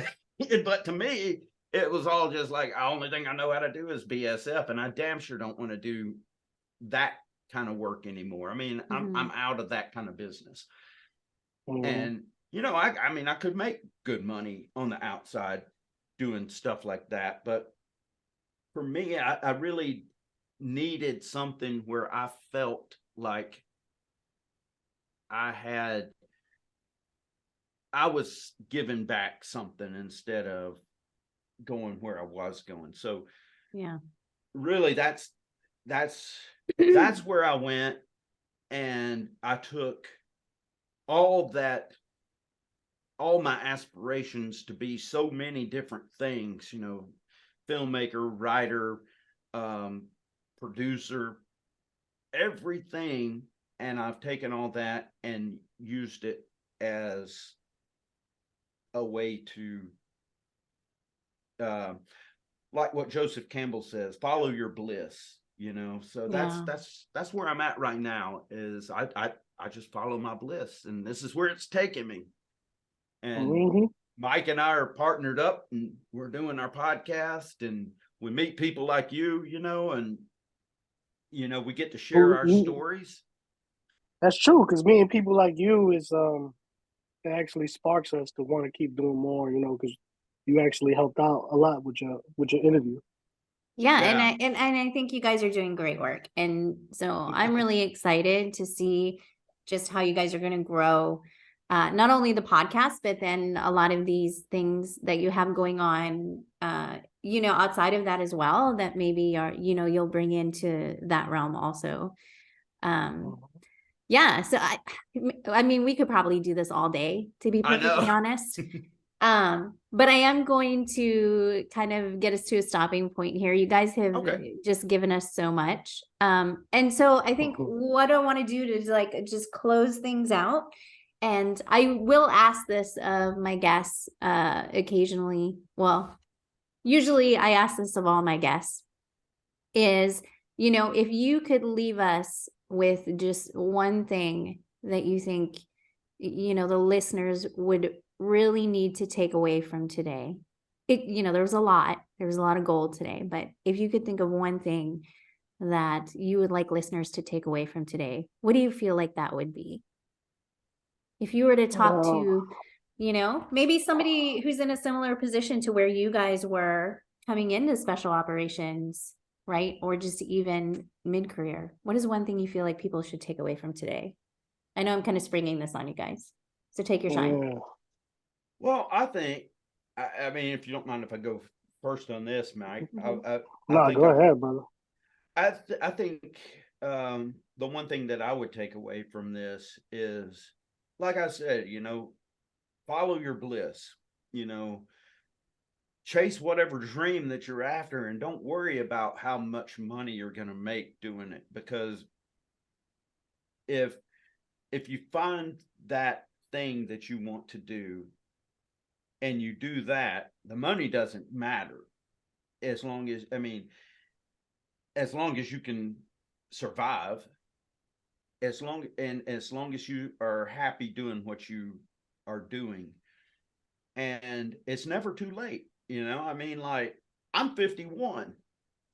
to me, it was all just like, the only thing I know how to do is BSF, and I damn sure don't want to do that kind of work anymore. I mean, I'm out of that kind of business. And I mean, I could make good money on the outside doing stuff like that, but for me, I really needed something where I felt like I was giving back something instead of going where I was going. So
yeah,
really that's where I went, and I took all my aspirations to be so many different things, filmmaker, writer, producer, everything. And I've taken all that and used it as a way to, like what Joseph Campbell says, follow your bliss, So that's where I'm at right now. Is I just follow my bliss, and this is where it's taking me. And Mike and I are partnered up, and we're doing our podcast, and we meet people like you, and we get to share our stories.
That's true, because meeting people like you is it actually sparks us to want to keep doing more, because you actually helped out a lot with your interview.
Yeah, and I think you guys are doing great work. And so I'm really excited to see just how you guys are going to grow, not only the podcast, but then a lot of these things that you have going on, outside of that as well, that maybe are, you'll bring into that realm also. Yeah, so I mean, we could probably do this all day, to be perfectly honest. But I am going to kind of get us to a stopping point here. You guys have just given us so much. And so I think what I want to do is just close things out. And I will ask this of my guests occasionally. Well, usually I ask this of all my guests is, if you could leave us with just one thing that you think, the listeners would really need to take away from today. There was a lot of gold today, but if you could think of one thing that you would like listeners to take away from today, what do you feel like that would be? If you were to talk to, maybe somebody who's in a similar position to where you guys were coming into special operations, right? Or just even mid-career, what is one thing you feel like people should take away from today? I know I'm kind of springing this on you guys, so take your time.
Well, I think, I mean, if you don't mind if I go first on this, Mike.
Go ahead, brother.
I think the one thing that I would take away from this is, like I said, follow your bliss, chase whatever dream that you're after, and don't worry about how much money you're going to make doing it. Because if you find that thing that you want to do and you do that, the money doesn't matter, as long as you can survive. as long as you are happy doing what you are doing, and it's never too late. I mean, like, I'm 51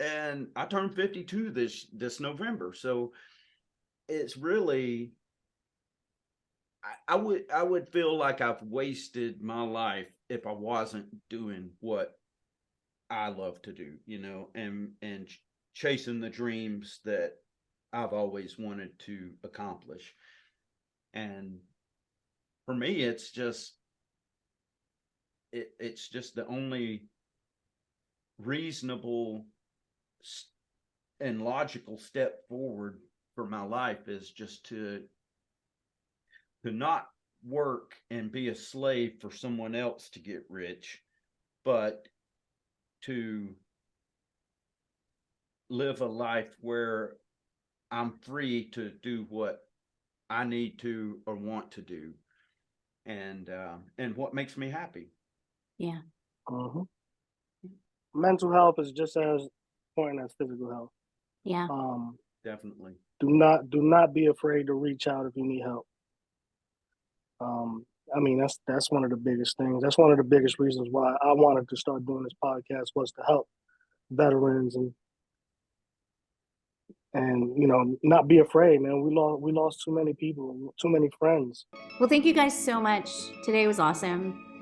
and I turned 52 this November. So it's really, I would feel like I've wasted my life if I wasn't doing what I love to do, and chasing the dreams that I've always wanted to accomplish. And for me, it's just the only reasonable and logical step forward for my life is just to not work and be a slave for someone else to get rich, but to live a life where I'm free to do what I need to or want to do, and what makes me happy.
Yeah.
Mm-hmm. Mental health is just as important as physical health.
Yeah.
Definitely.
Do not be afraid to reach out if you need help. I mean, that's one of the biggest things. That's one of the biggest reasons why I wanted to start doing this podcast, was to help veterans and not be afraid, man. We lost too many people, too many friends.
Well, thank you guys so much. Today was awesome.